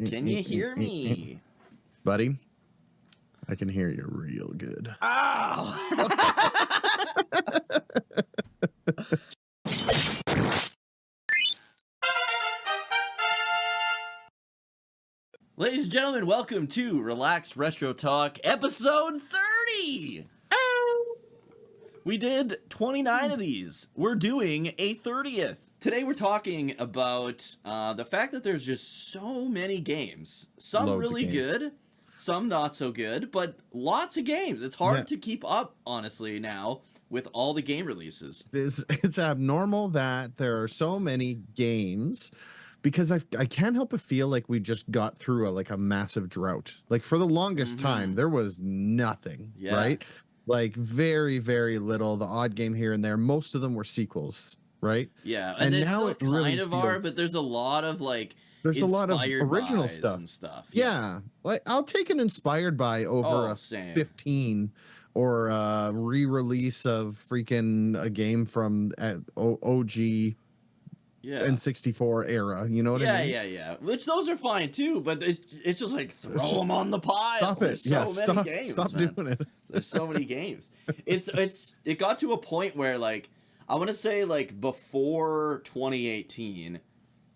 Can you hear me? Buddy, I can hear you real good. Oh! Ladies and gentlemen, welcome to Relaxed Retro Talk, episode 30! We did 29 of these. We're doing a 30th. Today we're talking about the fact that there's just so many games. Some Loads really of games. good, some not so good, but lots of games. It's hard to keep up, honestly, now with all the game releases. It's abnormal that there are so many games because I can't help but feel like we just got through a massive drought. Like for the longest time, there was nothing, right? Like very, very little, the odd game here and there. Most of them were sequels, right? Yeah, and now it really kind of are, but there's a lot of there's a lot of original stuff and stuff. Yeah. Like I'll take an inspired by over 15 or a re-release of freaking a game from OG N64 era. You know what I mean? Yeah. Which those are fine too, but it's just like throw them on the pile. Stop it! There's so many games. Stop doing it. There's so many games. It got to a point where I want to say before 2018,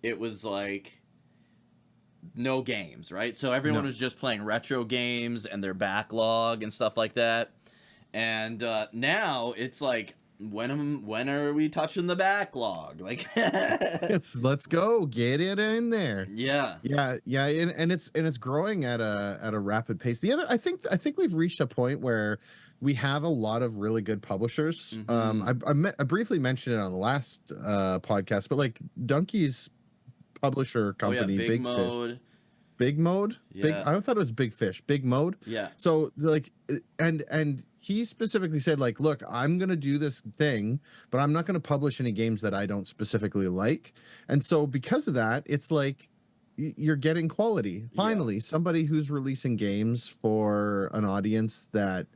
it was no games, right? So everyone was just playing retro games and their backlog and stuff like that. And now it's when are we touching the backlog? Let's go get it in there. Yeah, and it's growing at a rapid pace. I think we've reached a point where we have a lot of really good publishers. I briefly mentioned it on the last podcast, but Dukey's publisher company, Big Mode. Yeah. I thought it was Big Fish. Big Mode. Yeah. So and he specifically said look, I'm gonna do this thing, but I'm not gonna publish any games that I don't specifically like. And so because of that, it's you're getting quality. Finally, somebody who's releasing games for an audience that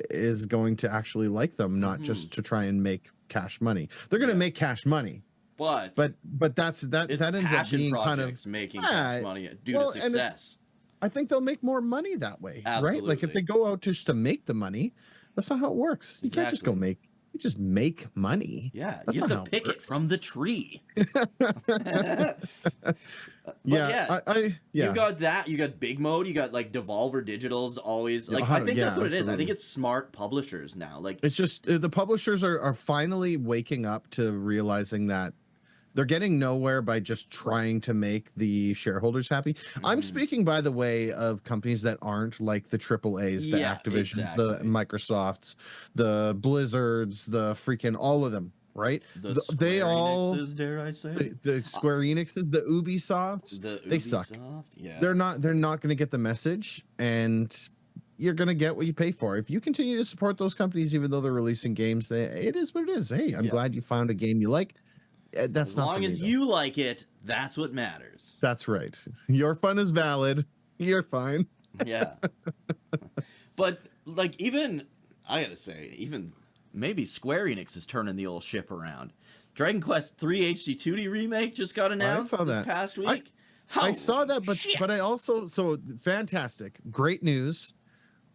is going to actually like them, not just to try and make cash money. They're gonna make cash money. But that ends up being kind of making cash money due to success. I think they'll make more money that way, Absolutely. right? If they go out just to make the money, that's not how it works. You can't just go make. You just make money. Yeah, that's you have to pick it from the tree. You got that. You got Big Mode. You got Devolver Digital's always I think that's what it is. I think it's smart publishers now. It's just the publishers are finally waking up to realizing that they're getting nowhere by just trying to make the shareholders happy. I'm speaking, by the way, of companies that aren't like the AAAs, the Activisions, the Microsofts, the Blizzards, the freaking all of them, right? They all, dare I say, the Square Enixes, the Ubisofts, they suck. Yeah, they're not going to get the message, and you're going to get what you pay for. If you continue to support those companies, even though they're releasing games, it is what it is. Hey, I'm glad you found a game you like. That's as long as you like it, that's what matters. That's right. Your fun is valid. You're fine. Yeah. But even I gotta say, even maybe Square Enix is turning the old ship around. Dragon Quest III HD 2D remake just got announced this past week. I saw that, but I also fantastic, great news.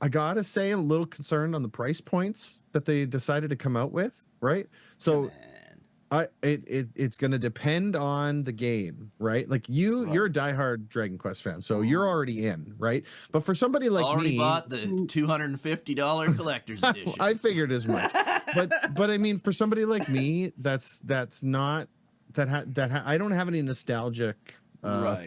I gotta say, I'm a little concerned on the price points that they decided to come out with. Right, so. It's going to depend on the game, right? You're a diehard Dragon Quest fan, so you're already in, right? But for somebody like already me, bought the $250 collector's edition. I figured as much. but I mean, for somebody like me, that's not I don't have any nostalgic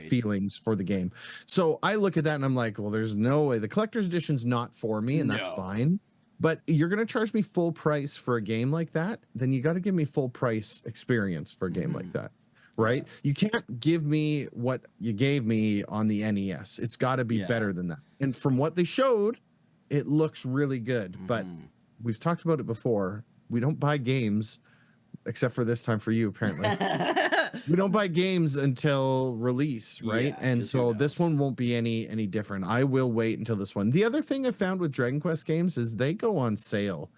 feelings for the game. So I look at that and I'm like, well, there's no way the collector's edition's not for me, and that's fine. But you're going to charge me full price for a game like that, then you got to give me full price experience for a game like that, right? You can't give me what you gave me on the NES. It's got to be better than that. And from what they showed, it looks really good. But we've talked about it before. We don't buy games, except for this time for you, apparently. We don't buy games until release, right? And so this one won't be any different. I will wait until this one. The other thing I found with Dragon Quest games is they go on sale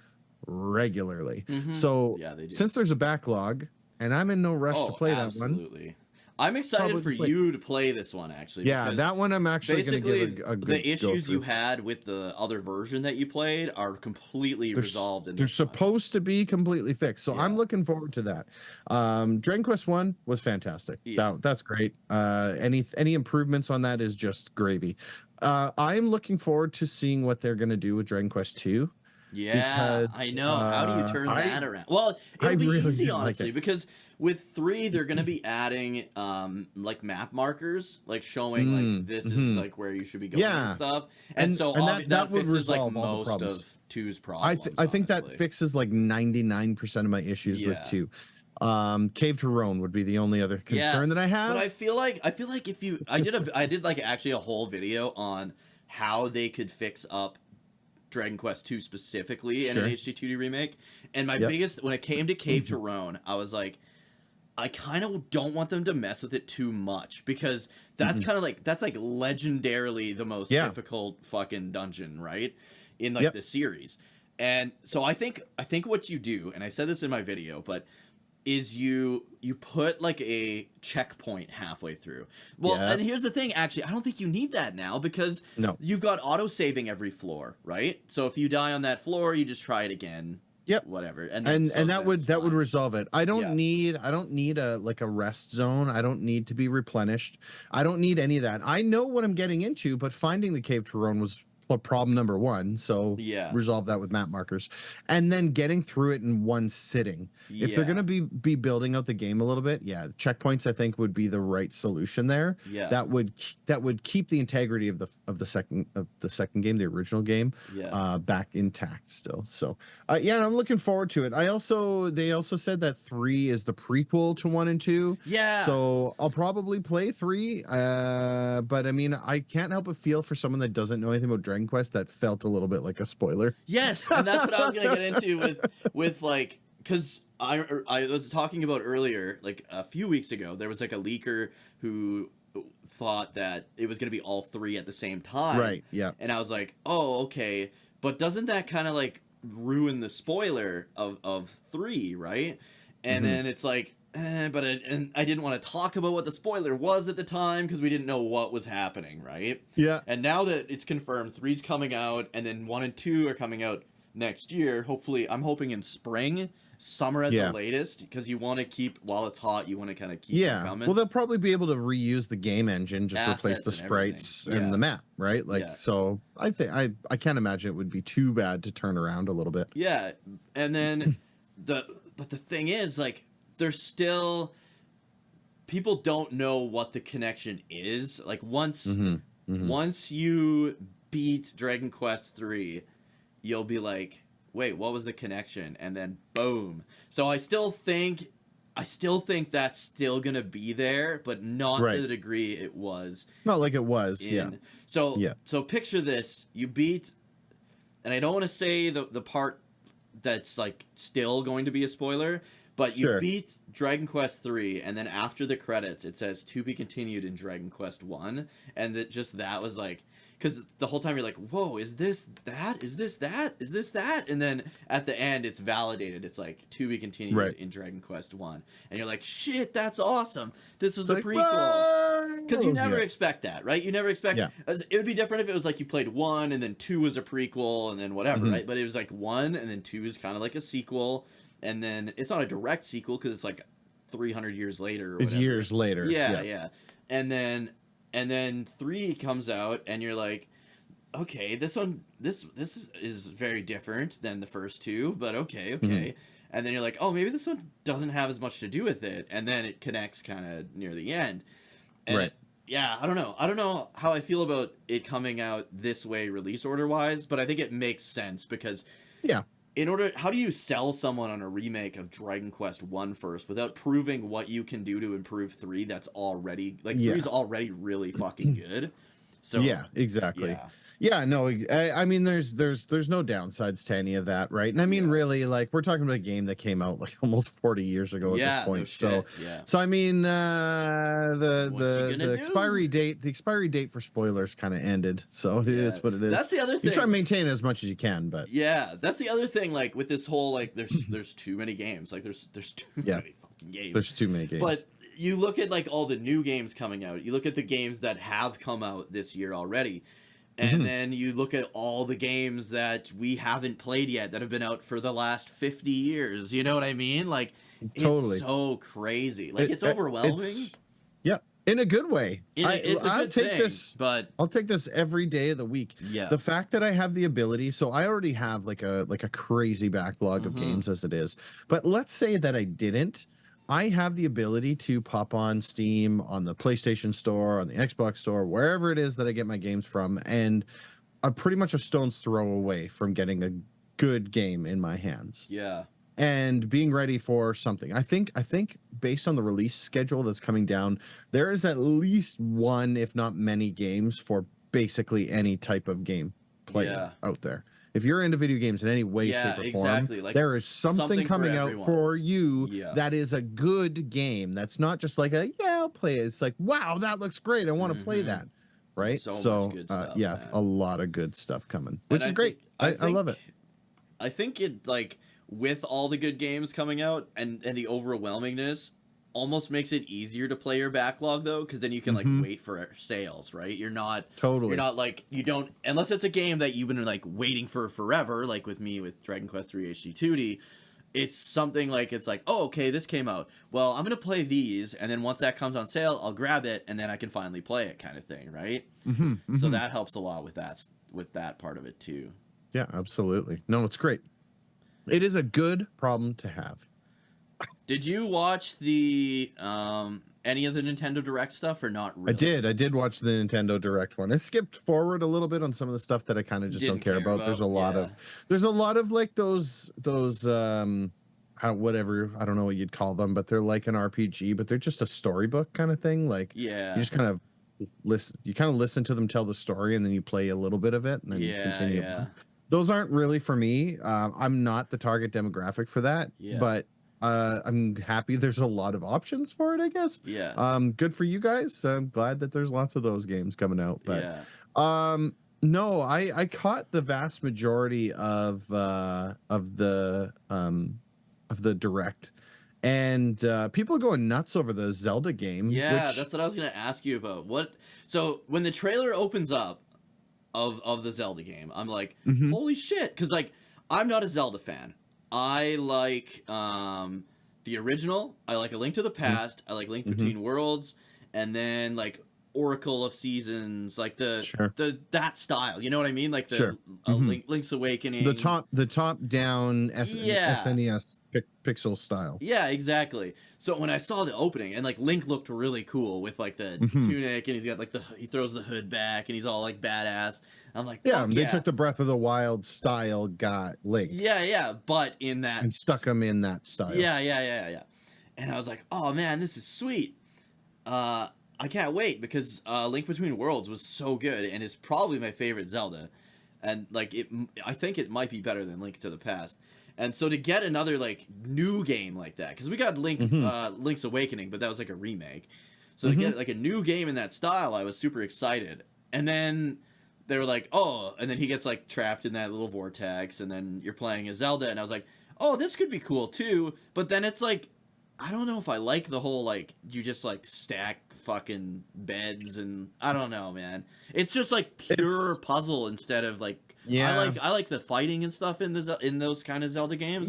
regularly. So since there's a backlog, and I'm in no rush to play that one. I'm excited Probably for just wait. you to play this one, actually. Yeah, because that one I'm actually going to basically give a good the issues go you through. had with the other version that you played are completely resolved in They're this one. supposed to be completely fixed, so I'm Yeah. looking forward to that. Dragon Quest 1 was fantastic. Yeah. That's great. Any improvements on that is just gravy. I'm looking forward to seeing what they're going to do with Dragon Quest 2 Yeah, I because know. How do you turn that around? Well, I it'll be really easy, didn't like honestly, it. because with 3, they're going to be adding like map markers, like showing like this is like where you should be going and Yeah, stuff. And so that would fixes like resolve all the most problems. of 2's problems. I think that honestly. fixes like 99% of my issues with Yeah. 2. Cave to Roan would be the only other concern that I have. But I feel like if you I did like actually a whole video on how they could fix up Dragon Quest 2 specifically in an HD2D remake. And my biggest, when it came to Cave to Roan, I was like, I kind of don't want them to mess with it too much, because that's kind of like, that's like legendarily the most difficult fucking dungeon, right? In like the series. And so I think what you do, and I said this in my video, but is you put like a checkpoint halfway through. Well, and here's the thing, actually, I don't think you need that now, because you've got auto-saving every floor, right? So if you die on that floor, you just try it again. Whatever. And that would resolve it. I don't need a like a rest zone. I don't need to be replenished. I don't need any of that. I know what I'm getting into, but finding the Cave to Roan was problem number 1, so resolve that with map markers, and then getting through it in one sitting. If they're going to be building out the game a little bit, checkpoints I think would be the right solution there. That would keep the integrity of the second game, the original game, back intact still. So I'm looking forward to it. They also said that 3 is the prequel to 1 and 2. So I'll probably play 3, but I mean, I can't help but feel for someone that doesn't know anything about Dragon Quest, that felt a little bit like a spoiler. Yes, and that's what I was gonna get into with like, because I was talking about earlier, like a few weeks ago, there was like a leaker who thought that it was gonna be all 3 at the same time. Right. Yeah. And I was like, oh, okay, but doesn't that kind of like ruin the spoiler of 3, right? And then it's like, but I didn't want to talk about what the spoiler was at the time, because we didn't know what was happening, right? Yeah. And now that it's confirmed, 3's coming out, and then 1 and 2 are coming out next year. Hopefully, I'm hoping in spring, summer at the latest, because you want to keep, while it's hot, you want to kind of keep them coming. Well, they'll probably be able to reuse the game engine, just replace the sprites and the map, right? Like, so I think I can't imagine it would be too bad to turn around a little bit. Yeah, and then but the thing is, like, there's still, people don't know what the connection is. Like, once you beat Dragon Quest 3, you'll be like, wait, what was the connection? And then boom. So I still think that's still gonna be there, but not to the degree it was. Not like it was. So picture this: you beat, and I don't want to say the part that's like still going to be a spoiler, but you beat Dragon Quest 3, and then after the credits, it says "to be continued" in Dragon Quest 1, and that was like, because the whole time you're like, whoa, is this that? Is this that? Is this that? And then at the end, it's validated. It's like "to be continued" in Dragon Quest 1, and you're like, shit, that's awesome. This was a prequel. Because you never expect that, right? You never expect. It would be different if it was like you played 1, and then 2 was a prequel, and then whatever, right? But it was like 1, and then 2 is kind of like a sequel. And then it's not a direct sequel because it's like 300 years later. Or it's whatever. Years later. Yeah. And then 3 comes out, and you're like, okay, this is very different than the first 2, but okay. And then you're like, oh, maybe this one doesn't have as much to do with it, and then it connects kind of near the end. And I don't know how I feel about it coming out this way, release order wise, but I think it makes sense because how do you sell someone on a remake of Dragon Quest 1 first without proving what you can do to improve 3 that's already, like, 3 is already really fucking good? So exactly. No, I mean, there's no downsides to any of that, right? And I mean, really, like, we're talking about a game that came out like almost 40 years ago at this point. So I mean, the expiry date for spoilers kind of ended. So it is what it is. That's the other thing. You try and maintain it as much as you can, but that's the other thing. Like, with this whole, like, there's too many games. Like, there's too many fucking games. There's too many games. But you look at like all the new games coming out. You look at the games that have come out this year already. And then you look at all the games that we haven't played yet that have been out for the last 50 years. You know what I mean? Like, Totally. it's so crazy. Like, it's overwhelming. Yeah, in a good way. It's a good thing, but I'll take this every day of the week. Yeah. The fact that I have the ability, so I already have like a crazy backlog of games as it is. But let's say that I didn't. I have the ability to pop on Steam, on the PlayStation Store, on the Xbox Store, wherever it is that I get my games from, and I'm pretty much a stone's throw away from getting a good game in my hands. Yeah. And being ready for something. I think based on the release schedule that's coming down, there is at least one, if not many, games for basically any type of game player out there. If you're into video games in any way, shape, or form, like, there is something coming out for you that is a good game. That's not just like I'll play it. It's like, wow, that looks great. I want to play that. Right? So much good stuff, man. A lot of good stuff coming, which is great. I love it. I think it, like, with all the good games coming out and the overwhelmingness, almost makes it easier to play your backlog, though, because then you can like wait for sales, right? You're not like, you don't, unless it's a game that you've been like waiting for forever, like with me with Dragon Quest 3 HD 2D. It's something like, it's like, oh, okay, this came out, well, I'm gonna play these, and then once that comes on sale, I'll grab it, and then I can finally play it, kind of thing, right? So that helps a lot with that part of it too. Yeah, absolutely. No, it's great. It is a good problem to have. Did you watch the any of the Nintendo Direct stuff or not really? I did watch the Nintendo Direct one. I skipped forward a little bit on some of the stuff that I kind of just don't care about. There's a lot of like those whatever, I don't know what you'd call them, but they're like an RPG, but they're just a storybook kind of thing. Like, you just kind of listen to them tell the story, and then you play a little bit of it, and then you continue. Those aren't really for me. I'm not the target demographic for that, but I'm happy there's a lot of options for it, I guess. Good for you guys. I'm glad that there's lots of those games coming out. But no, I caught the vast majority of the Direct, and people are going nuts over the Zelda game. That's what I was gonna ask you about. So when the trailer opens up of the Zelda game, I'm like, holy shit, because like, I'm not a Zelda fan. I like the original. I like A Link to the Past. I like Link Between Worlds, and then like Oracle of Seasons, like the that style. You know what I mean? Like the Link's Awakening, the top down SNES pixel style. Yeah, exactly. So when I saw the opening, and like Link looked really cool with like the tunic, and he's got like he throws the hood back, and he's all like badass. I'm like, they took the Breath of the Wild style, got Link. But in that, and stuck him in that style. And I was like, oh man, this is sweet. I can't wait, because Link Between Worlds was so good, and is probably my favorite Zelda, and like I think it might be better than Link to the Past. And so to get another like new game like that, because we got Link's Awakening, but that was like a remake. So to get like a new game in that style, I was super excited. And then they were like, oh, and then he gets like trapped in that little vortex, and then you're playing as Zelda, and I was like, oh, this could be cool too. But then it's like, I don't know if I like the whole like, you just like stack fucking beds, and I don't know, man. It's just like pure puzzle instead of like, I like the fighting and stuff in those kind of Zelda games.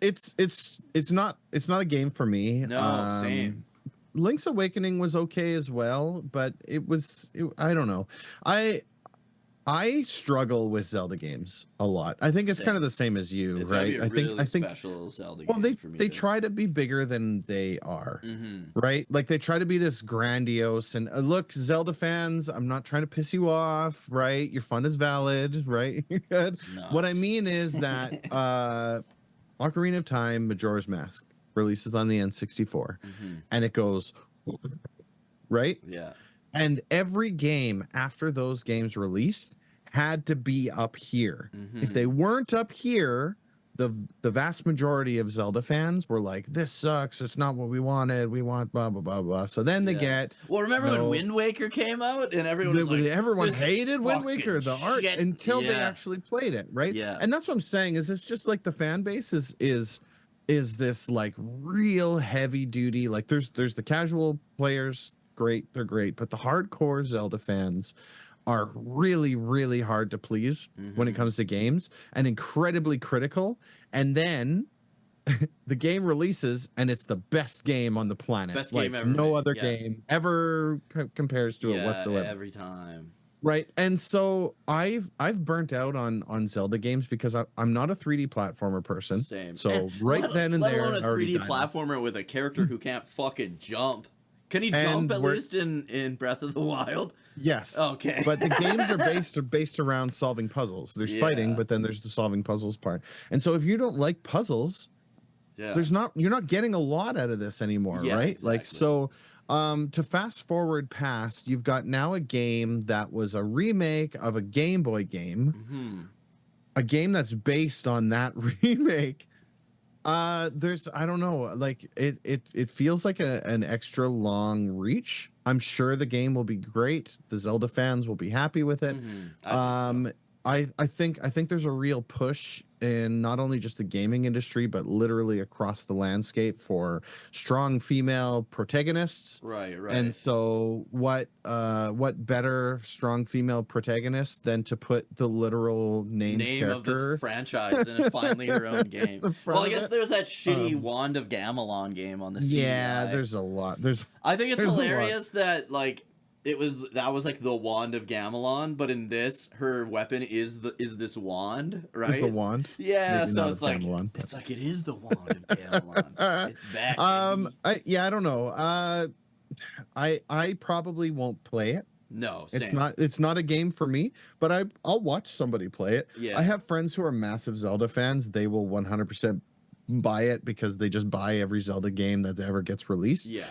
It's not a game for me. No, same. Link's Awakening was okay as well, but I don't know. I struggle with Zelda games a lot. I think it's kind of the same as you, it's right? I think special Zelda game for me. They try to be bigger than they are, right? Like they try to be this grandiose, and look, Zelda fans, I'm not trying to piss you off, right? Your fun is valid, right? You're good. What I mean is that Ocarina of Time, Majora's Mask releases on the N64, and it goes right. And every game after those games released had to be up here. If they weren't up here, the vast majority of Zelda fans were like, this sucks. It's not what we wanted. We want blah, blah, blah, blah. So then they get... Well, remember when Wind Waker came out? And everyone was like... Everyone hated Wind Waker, the art, until they actually played it, right? And that's what I'm saying, is it's just like the fan base is is this like real heavy duty, like there's the casual players, great, they're great, but the hardcore Zelda fans are really, really hard to please when it comes to games and incredibly critical. And then the game releases and it's the best game on the planet. Best like game ever no made. other Yeah. game ever compares to it whatsoever. Every time. Right. And so I've burnt out on Zelda games because I'm not a 3D platformer person. Same. So and then and let there, alone a 3D died. platformer with a character who can't fucking jump. Can he jump at least in Breath of the Wild? Yes. Okay. But the games are based around solving puzzles. There's fighting, but then there's the solving puzzles part. And so if you don't like puzzles, you're not getting a lot out of this anymore, right? Exactly. Like so to fast forward past, you've got now a game that was a remake of a Game Boy game. A game that's based on that remake. There's I don't know, like it feels like an extra long reach. I'm sure the game will be great. The Zelda fans will be happy with it. I think there's a real push in not only just the gaming industry but literally across the landscape for strong female protagonists. Right. And so what better strong female protagonist than to put the literal name character of the franchise and finally her own game. Well, I guess there's that shitty Wand of Gamelon game on the CDI. Yeah, there's a lot. I think it's hilarious that like that was like the Wand of Gamelon, but in this, her weapon is this wand, right? It's the wand. Yeah, Maybe so it's like Gamelon, it's like it is the Wand of Gamelon. It's back. I don't know. I probably won't play it. No, same. It's not a game for me, but I'll watch somebody play it. Yeah. I have friends who are massive Zelda fans. They will 100% buy it because they just buy every Zelda game that ever gets released. Yeah.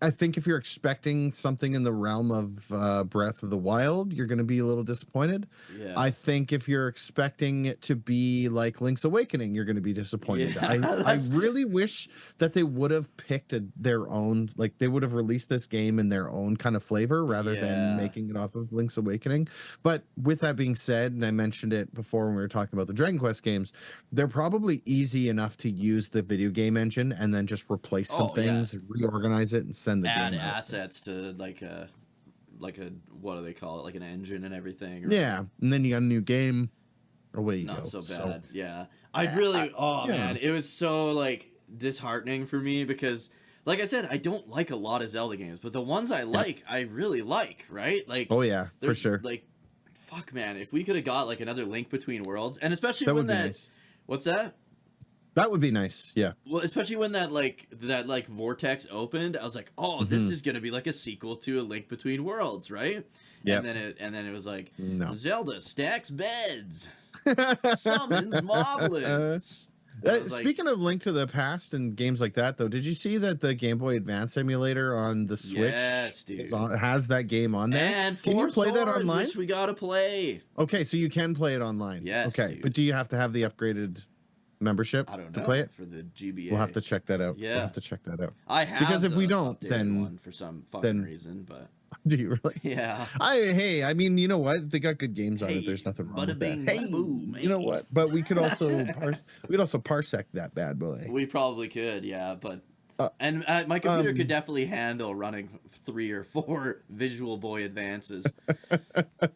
I think if you're expecting something in the realm of Breath of the Wild, you're going to be a little disappointed. Yeah. I think if you're expecting it to be like Link's Awakening, you're going to be disappointed. Yeah, I really wish that they would have picked their own, like they would have released this game in their own kind of flavor rather than making it off of Link's Awakening. But with that being said, and I mentioned it before when we were talking about the Dragon Quest games, they're probably easy enough to use the video game engine and then just replace some things, reorganize it, and send the add game out. assets to like a what do they call it, like an engine and everything, and then you got a new game. Away you go. Not so bad. Yeah, I really man, it was so like disheartening for me because like I said, I don't like a lot of Zelda games, but the ones I like I really like, right? Like for sure. Like fuck man, if we could have got like another Link Between Worlds, and especially when nice. What's that? That would be nice, yeah. Well, especially when that vortex opened, I was like, "Oh, this is gonna be like a sequel to A Link Between Worlds, right?" Yeah. And then it was like, no. Zelda stacks beds, summons moblins. Speaking of Link to the Past and games like that, though, did you see that the Game Boy Advance emulator on the Switch has that game on there? And can you play that online? Which we gotta play. Okay, so you can play it online. Yes. Okay, dude. but do you have to have the upgraded membership to play it for the GBA? We'll have to check that out. Yeah, we'll have to check that out. I have, because if we don't, then one for some fucking reason, but do you really? Yeah. I mean, you know what? They got good games on it. There's nothing wrong with that. Hey, boom, you know what? But we could also parsec that bad boy. We probably could, yeah, but. And my computer could definitely handle running 3 or 4 Visual Boy Advances.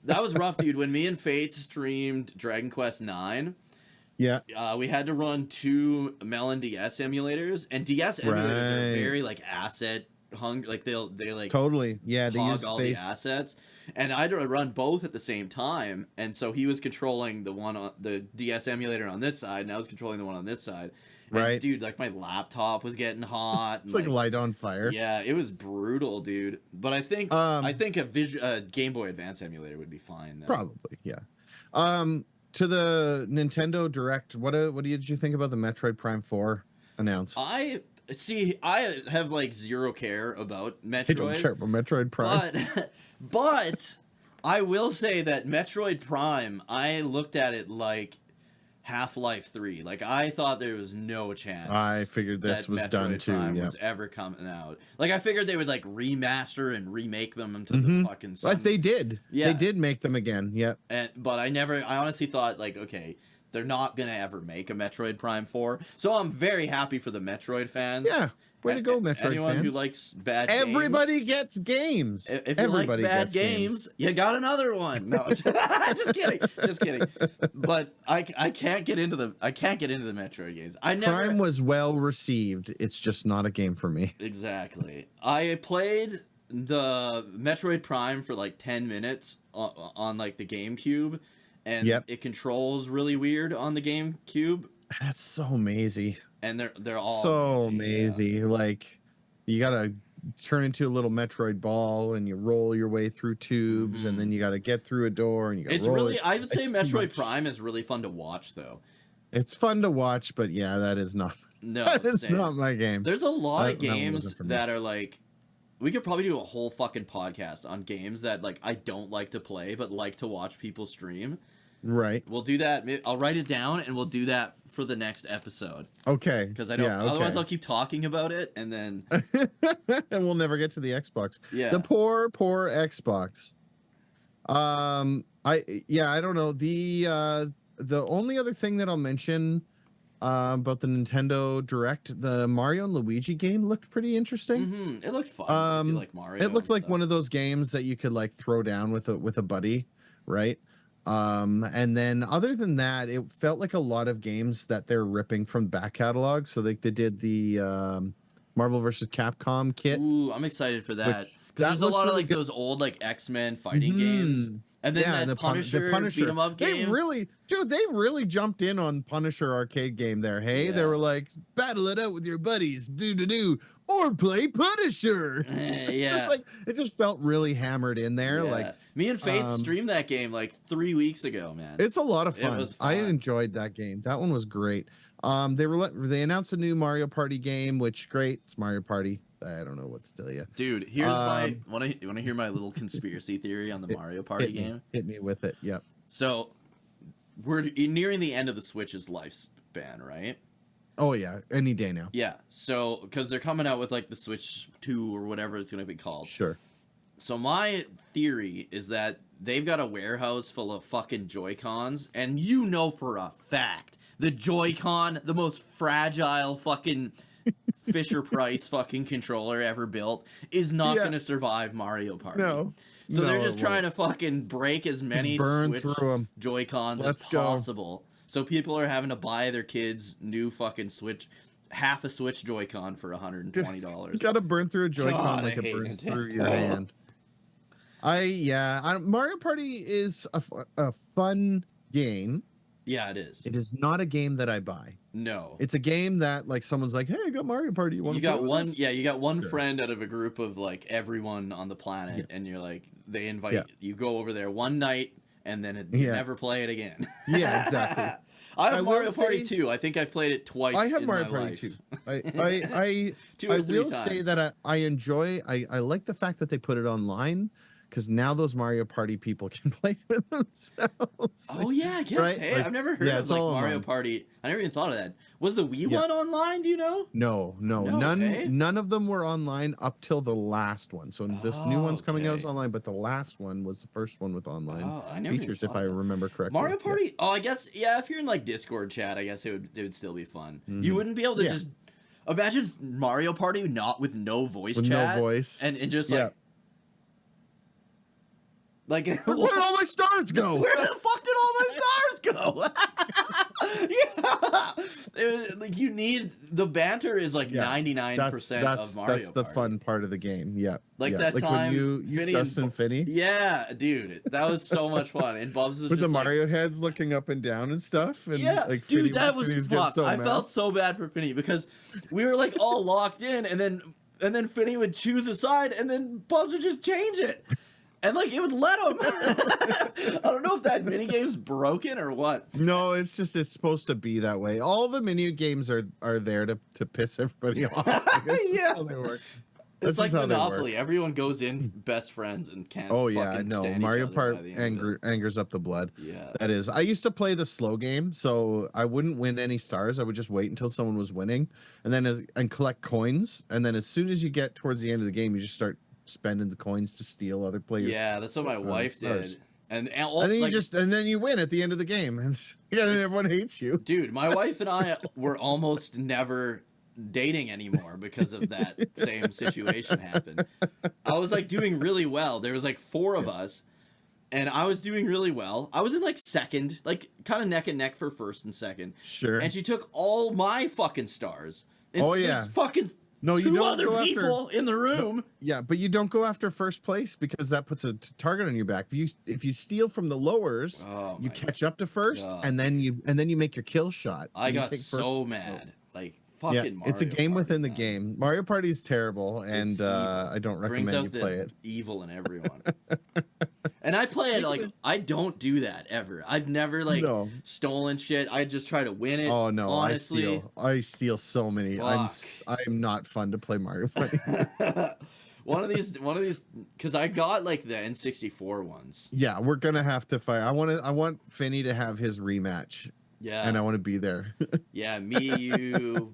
That was rough, dude. When me and Fates streamed Dragon Quest 9, we had to run 2 Melon DS emulators, and DS emulators are very like asset hungry. Like they like totally they use all space. the assets, and I had to run both at the same time. And so he was controlling the one on the DS emulator on this side, and I was controlling the one on this side. And, dude, like my laptop was getting hot. It's like light on fire. Yeah, it was brutal, dude. But I think a Game Boy Advance emulator would be fine. Though. Probably, yeah. To the Nintendo Direct, what did you think about the Metroid Prime 4 announced? I have like zero care about Metroid. I don't care about Metroid Prime. But I will say that Metroid Prime, I looked at it like Half-Life 3. Like I thought there was no chance. I figured this was done too. Was ever coming out. Like I figured they would like remaster and remake them into the fucking. Like they did. Yeah, they did make them again. Yep. But I honestly thought like, okay, they're not gonna ever make a Metroid Prime 4. So I'm very happy for the Metroid fans. Yeah, way to go, Metroid Anyone fans. who likes bad Everybody games, gets games. if you like bad games, you got another one. No, just kidding. But I can't get into the Metroid games. Prime was well received. It's just not a game for me. Exactly. I played the Metroid Prime for like 10 minutes on like the GameCube, and it controls really weird on the GameCube. That's so mazy. And they're all so mazy. Yeah. Like, you gotta turn into a little Metroid ball and you roll your way through tubes, and then you gotta get through a door and you gotta It's roll really it. I would say Metroid Prime is really fun to watch though. It's fun to watch, but yeah, that is not not my game. There's a lot of games that are like, we could probably do a whole fucking podcast on games that like I don't like to play but like to watch people stream. Right. We'll do that. I'll write it down and we'll do that for the next episode. Okay. Because I don't. Otherwise, I'll keep talking about it and then. And we'll never get to the Xbox. Yeah. The poor Xbox. I don't know. The only other thing that I'll mention about the Nintendo Direct, the Mario and Luigi game looked pretty interesting. It looked fun. If you like Mario. It looked like one of those games that you could like throw down with a buddy, right? And then other than that, it felt like a lot of games that they're ripping from back catalog. So they did the Marvel vs. Capcom kit. Ooh, I'm excited for that. Because there's a lot of like those old like X-Men fighting games. And then the Punisher beat 'em up game. They really jumped in on Punisher arcade game there. Hey, they were like, battle it out with your buddies, or play Punisher. It just felt really hammered in there. Like, me and Faith streamed that game like 3 weeks ago, man. It's a lot of fun. It was fun. I enjoyed that game. That one was great. They announced a new Mario Party game, which great. It's Mario Party. I don't know what to tell you, dude. Here's my want to hear my little conspiracy theory on the Mario Party game. Hit me with it. Yep. So we're nearing the end of the Switch's lifespan, right? Oh yeah, any day now. Yeah. So because they're coming out with like the Switch 2 or whatever it's going to be called. Sure. So my theory is that they've got a warehouse full of fucking Joy-Cons, and you know for a fact the Joy-Con, the most fragile fucking Fisher Price fucking controller ever built, is not going to survive Mario Party. No. So they're just trying to fucking break as many Switch Joy-Cons as possible. So people are having to buy their kids new fucking Switch, half a Switch Joy-Con for $120. You gotta burn through a Joy-Con like it burns through your hand. Mario Party is a fun game. Yeah, it is. It is not a game that I buy. No. It's a game that like someone's like, hey, I got Mario Party. You got one friend out of a group of like everyone on the planet, and you're like, they invite you go over there one night, and then you never play it again. Yeah, exactly. I have Mario Party 2. I think I've played it twice. I have Mario Party 2. I will say that I enjoy. I like the fact that they put it online, because now those Mario Party people can play with themselves. Oh yeah, I guess. Right? Hey, like, I've never heard of like Mario Party. I never even thought of that. Was the Wii one online? Do you know? No. None of them were online up till the last one. So this new one's coming out is online, but the last one was the first one with online features, if I remember correctly. Mario Party. Oh, I guess if you're in like Discord chat, I guess it would still be fun. You wouldn't be able to just imagine Mario Party not with no voice chat, no voice, and just like. Like, where did all my stars go? Where the fuck did all my stars go? Like, you need the banter is like 99% of Mario. That's the fun part of the game. Yeah, like that like time when you Dustin Finney. Yeah, dude, that was so much fun. And Bubs was with just the like, Mario heads looking up and down and stuff. And like, dude, that was fuck. I felt so bad for Finney because we were like all locked in, and then Finney would choose a side, and then Bubs would just change it. And like it would let him. I don't know if that minigame's broken or what. No, it's supposed to be that way. All the mini games are there to piss everybody off. Yeah, how they work. It's like Monopoly. Everyone goes in best friends and can't. Oh yeah, no. Mario Party angers up the blood. Yeah, that is. I used to play the slow game, so I wouldn't win any stars. I would just wait until someone was winning, and then collect coins. And then as soon as you get towards the end of the game, you just start spending the coins to steal other players. Yeah, that's what my wife did. then and then you win at the end of the game, and then everyone hates you. Dude, my wife and I were almost never dating anymore because of that same situation happened. I was like doing really well. There was like 4 of us, and I was doing really well. I was in like second, like kind of neck and neck for first and second. Sure. And she took all my fucking stars. There's fucking no, you 2 don't other go people in the room. No, yeah, but you don't go after first place because that puts a target on your back. If you steal from the lowers, you catch up to first, and then you make your kill shot. I got so mad. Like fucking Mario it's a game Party, within the man. game. Mario Party is terrible, and I don't recommend you play it. Evil in everyone. And I play it like I don't do that ever. I've never stolen shit. I just try to win it. Oh no, honestly. I steal so many. Fuck. I'm not fun to play Mario Party. one of these because I got like the N64 ones. Yeah, we're gonna have to fight. I want Finney to have his rematch. Yeah. And I want to be there. Yeah, me, you,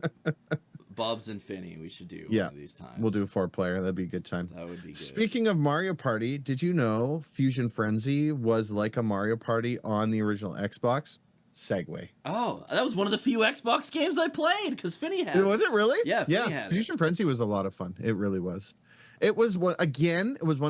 Bubs, and Finney. We should do one of these times. We'll do a 4-player. That'd be a good time. That would be good. Speaking of Mario Party, did you know Fusion Frenzy was like a Mario Party on the original Xbox? Segue. Oh, that was one of the few Xbox games I played because Finney had it. Was it really? Yeah, Finney had Fusion Frenzy was a lot of fun. It really was. It was one of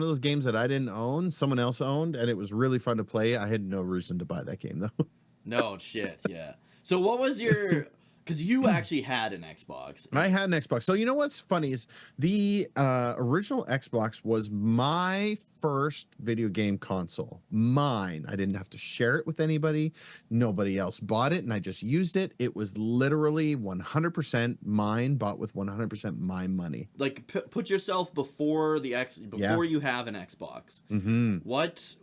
those games that I didn't own, someone else owned, and it was really fun to play. I had no reason to buy that game though. No shit, yeah. So what was your? Because you actually had an Xbox. I had an Xbox. So you know what's funny is the original Xbox was my first video game console. Mine. I didn't have to share it with anybody. Nobody else bought it, and I just used it. It was literally 100% mine, bought with 100% my money. Like put yourself before you have an Xbox. Mm-hmm.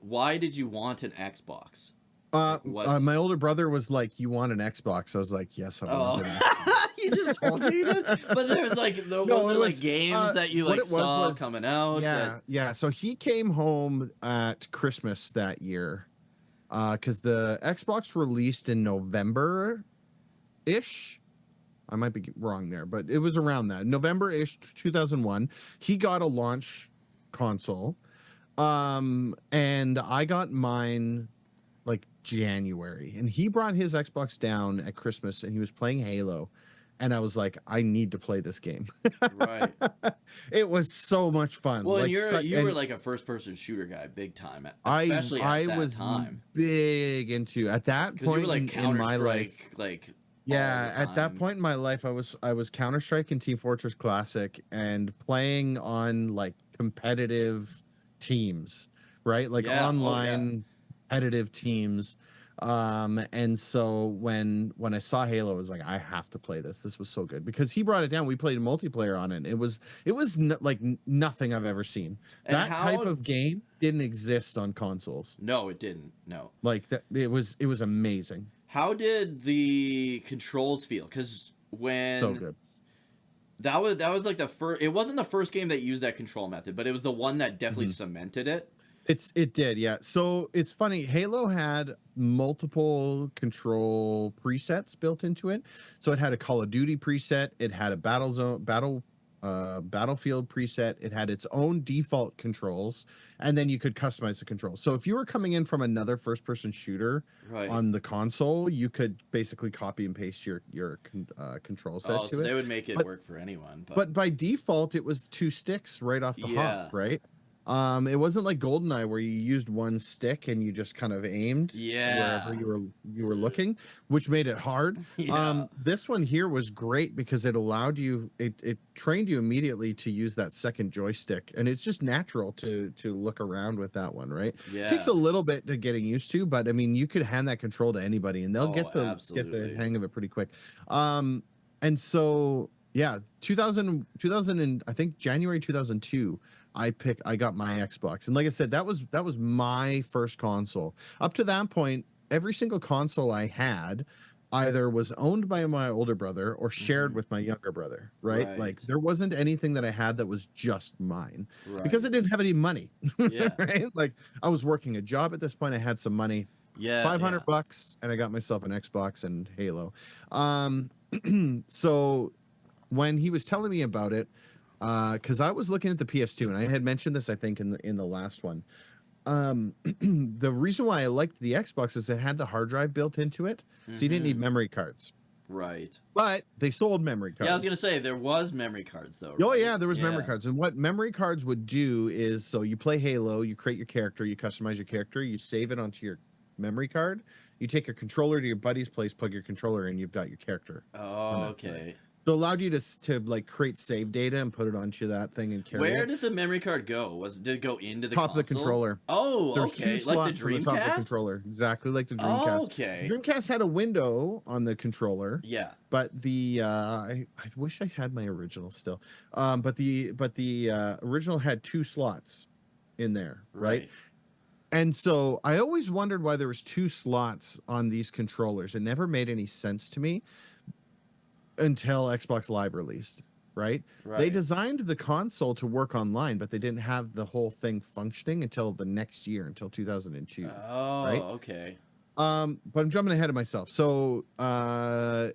Why did you want an Xbox? My older brother was like, "You want an Xbox?" I was like, "Yes, I want an Xbox." You just told you did? But there was like like games that you like saw coming out. Yeah. So he came home at Christmas that year, because the Xbox released in November-ish. I might be wrong there, but it was around that November-ish 2001. He got a launch console, and I got mine like January, and he brought his Xbox down at Christmas, and he was playing Halo, and I was like, I need to play this game. Right. It was so much fun. Well, like, you were like a first-person shooter guy, big time. Especially I was big into at that point. You were like in my life, like at that point in my life, I was Counter-Strike and Team Fortress Classic, and playing on like competitive teams, right? Like online. Competitive teams, and so when I saw Halo, I was like, I have to play this. This was so good because he brought it down. We played multiplayer on it. It was like nothing I've ever seen. And that type of game didn't exist on consoles. No, it didn't. No, like that. It was amazing. How did the controls feel? Because when so good. That was like the first. It wasn't the first game that used that control method, but it was the one that definitely cemented it. It did, yeah. So it's funny. Halo had multiple control presets built into it. So it had a Call of Duty preset. It had a Battlefield preset. It had its own default controls, and then you could customize the controls. So if you were coming in from another first-person shooter on the console, you could basically copy and paste your control set to so it. They would make it work for anyone. But by default, it was 2 sticks right off the hop, right? It wasn't like GoldenEye where you used one stick and you just kind of aimed wherever you were looking, which made it hard. This one here was great because it allowed you, it trained you immediately to use that second joystick, and it's just natural to look around with that one, right? It takes a little bit to getting used to, but I mean, you could hand that control to anybody and they'll get the hang of it pretty quick. And so 2000 and I think January 2002, I got my Xbox, and like I said, that was my first console. Up to that point, every single console I had either was owned by my older brother or shared with my younger brother, right? Like there wasn't anything that I had that was just mine because I didn't have any money, right? Like I was working a job at this point. I had some money, $500, and I got myself an Xbox and Halo. So when he was telling me about it, because I was looking at the PS2, and I had mentioned this, I think, in the last one. the reason why I liked the Xbox is it had the hard drive built into it, so you didn't need memory cards. Right. But they sold memory cards. Yeah, I was gonna say there was memory cards though. Oh right? yeah, there was memory cards. And what memory cards would do is, so you play Halo, you create your character, you customize your character, you save it onto your memory card. You take your controller to your buddy's place, plug your controller in, you've got your character. Oh, okay. So it allowed you to like create save data and put it onto that thing and carry it. Where did the memory card go? Did it go into the top console? of the controller? Oh, There's okay. two Like the slots on the top of the Dreamcast? controller, exactly like the Dreamcast. Oh, okay. The Dreamcast had a window on the controller. Yeah. But the I wish I had my original still. But the original had two slots in there, right? And so I always wondered why there was two slots on these controllers. It never made any sense to me until Xbox Live released, right? They designed the console to work online, but they didn't have the whole thing functioning until the next year, until 2002. Oh, right? okay. But I'm jumping ahead of myself. So the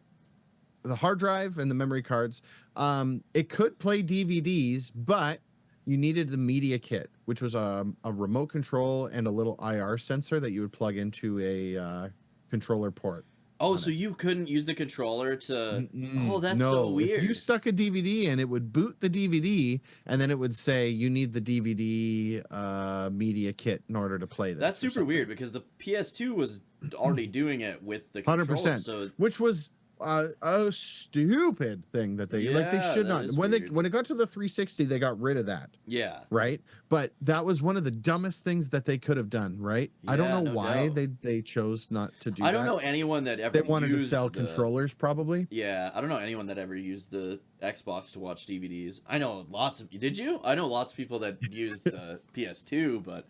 hard drive and the memory cards, it could play DVDs, but you needed the media kit, which was a remote control and a little IR sensor that you would plug into a controller port. Oh, so you couldn't use the controller to... Oh, that's no. so weird. If you stuck a DVD in, it would boot the DVD, and then it would say you need the DVD media kit in order to play this. That's super weird because the PS2 was already doing it with the controller. 100%. So... Which was a stupid thing that they they should not. When it got to the 360, they got rid of that. Yeah. Right. But that was one of the dumbest things that they could have done. Right. Yeah, I don't know no why doubt. they chose not to do. I don't know anyone that ever. They wanted used to sell controllers, probably. Yeah, I don't know anyone that ever used the Xbox to watch DVDs. I know lots of. Did you? I know lots of people that used the PS2, but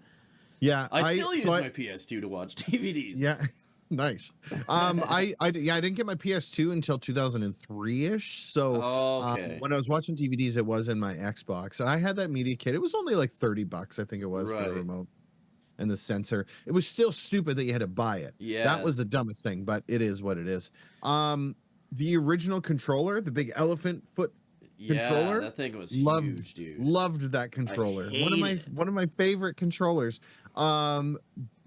yeah, I still use my PS2 to watch DVDs. Yeah. Nice. I didn't get my PS2 until 2003-ish. So when I was watching DVDs, it was in my Xbox. I had that media kit. It was only like $30, I think it was, for the remote and the sensor. It was still stupid that you had to buy it. Yeah. That was the dumbest thing, but it is what it is. The original controller, the big elephant foot controller, that thing was huge, dude. Loved that controller. One of my favorite controllers.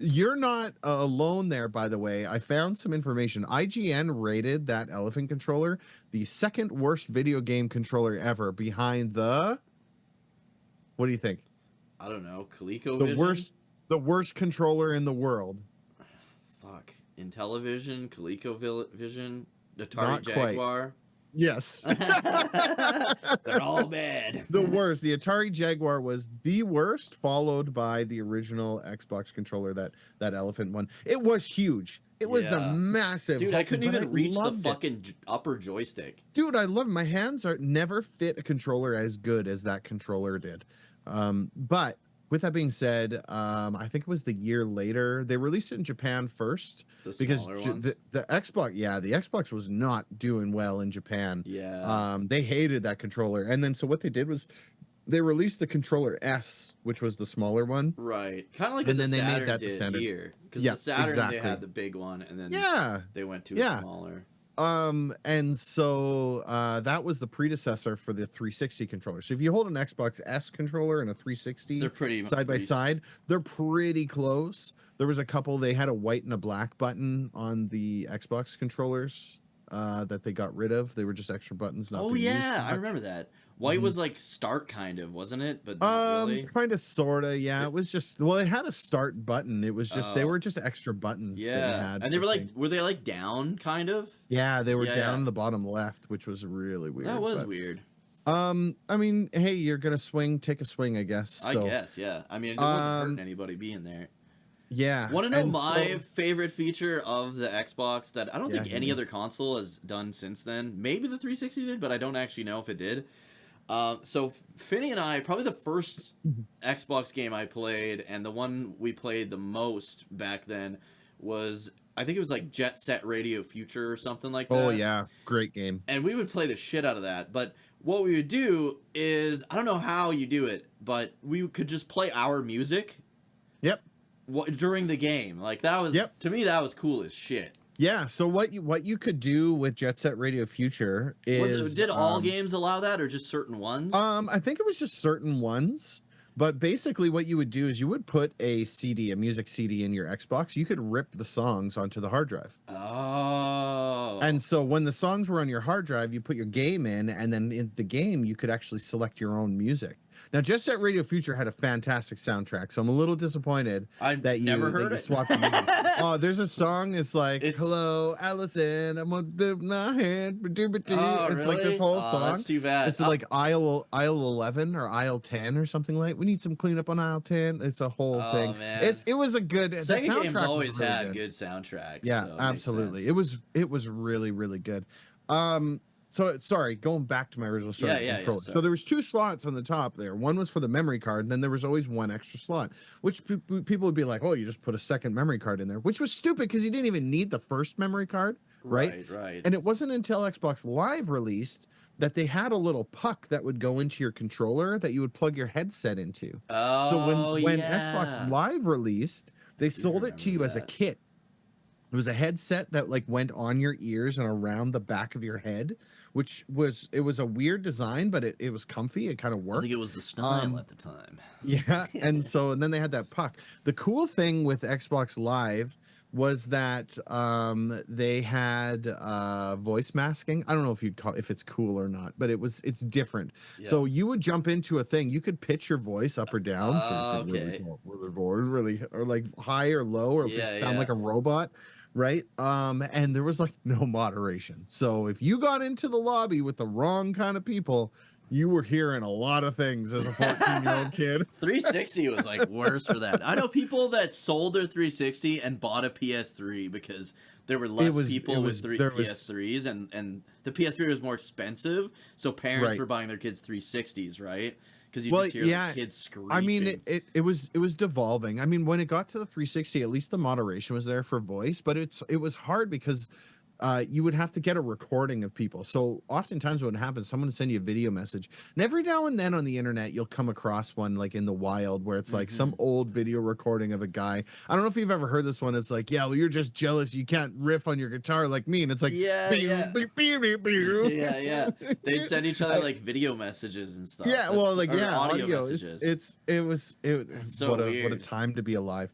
You're not alone there, by the way. I found some information. IGN rated that elephant controller the second worst video game controller ever, behind the... What do you think? I don't know. ColecoVision? The worst controller in the world. Fuck. Intellivision, ColecoVision, Atari Not Jaguar. Quite. Yes. They're all bad. The worst. The Atari Jaguar was the worst, followed by the original Xbox controller, that elephant one. It was huge. It was a massive... Dude, I couldn't even reach the fucking upper joystick. Dude, I love it. My hands never fit a controller as good as that controller did. But with that being said, I think it was the year later they released it in Japan first, because the Xbox, the Xbox was not doing well in Japan. Yeah. They hated that controller, and then so what they did was they released the controller S, which was the smaller one. Right. Kind of like and what then the they Saturn made that did the standard here, because the Saturn they had the big one, and then they went to a smaller. And so that was the predecessor for the 360 controller. So if you hold an Xbox S controller and a 360, they're pretty side by side. They're pretty close. There was a couple. They had a white and a black button on the Xbox controllers that they got rid of. They were just extra buttons. Not oh yeah, I remember that. White was like start, kind of, wasn't it? But not really. Kind of, sorta. Yeah, it was just, well, it had a start button. It was just they were just extra buttons. Yeah, that you had, and they were like, were they like down, kind of? Yeah, they were down in the bottom left, which was really weird. That was weird. I mean, hey, you're gonna swing, take a swing, I guess. So, I guess, yeah. I mean, it wasn't hurting anybody being there. Yeah. Want to know my favorite feature of the Xbox that I don't think any other console has done since then? Maybe the 360 did, but I don't actually know if it did. So Finney and I, probably the first Xbox game I played, and the one we played the most back then, was, I think it was like Jet Set Radio Future or something like that. Oh yeah, great game. And we would play the shit out of that. But what we would do is, I don't know how you do it, but we could just play our music. Yep. During the game, like that was to me that was cool as shit. Yeah. So what you could do with Jet Set Radio Future is, did all games allow that, or just certain ones? I think it was just certain ones. But basically what you would do is you would put a music CD in your Xbox. You could rip the songs onto the hard drive. Oh. And so when the songs were on your hard drive, you put your game in, and then in the game, you could actually select your own music. Now, Just Set Radio Future had a fantastic soundtrack, so I'm a little disappointed that you swapped the music. Oh, there's a song. It's like, "Hello, Allison. I'm gonna dip my hand." It's like this whole song. That's too bad. It's like aisle 11 or aisle 10 or something like. We need some cleanup on aisle 10. It's a whole thing. Man. It was a good. Sega games always really had good soundtracks. Yeah, so absolutely. It was really, really good. So sorry, going back to my original story. Yeah, so there was 2 slots on the top there. One was for the memory card, and then there was always 1 extra slot, which people would be like, "Oh, you just put a second memory card in there," which was stupid because you didn't even need the first memory card, right? Right. And it wasn't until Xbox Live released that they had a little puck that would go into your controller that you would plug your headset into. Oh, so when Xbox Live released, they sold it to you as a kit. It was a headset that like went on your ears and around the back of your head, which was a weird design, but it was comfy. It kind of worked. I think it was the style at the time. Yeah, and then they had that puck. The cool thing with Xbox Live was that they had voice masking. I don't know if it's cool or not, but it's different. Yeah. So you would jump into a thing. You could pitch your voice up or down, so you could really or like high or low, or sound like a robot. Right. And there was like no moderation. So if you got into the lobby with the wrong kind of people, you were hearing a lot of things as a 14-year-old kid. 360 was like worse for that. I know people that sold their 360 and bought a PS3 because there were less people with PS3s, and the PS3 was more expensive. So parents were buying their kids 360s, right? Because you just hear the kids screeching. I mean, it was devolving. I mean, when it got to the 360, at least the moderation was there for voice, but it was hard because you would have to get a recording of people. So oftentimes what happens, someone would send you a video message, and every now and then on the internet, you'll come across one like in the wild where it's like some old video recording of a guy. I don't know if you've ever heard this one. It's like, yeah, well, you're just jealous. You can't riff on your guitar like me. And it's like, yeah. They'd send each other like video messages and stuff. Yeah. Well, like, audio messages. It was so what a time to be alive.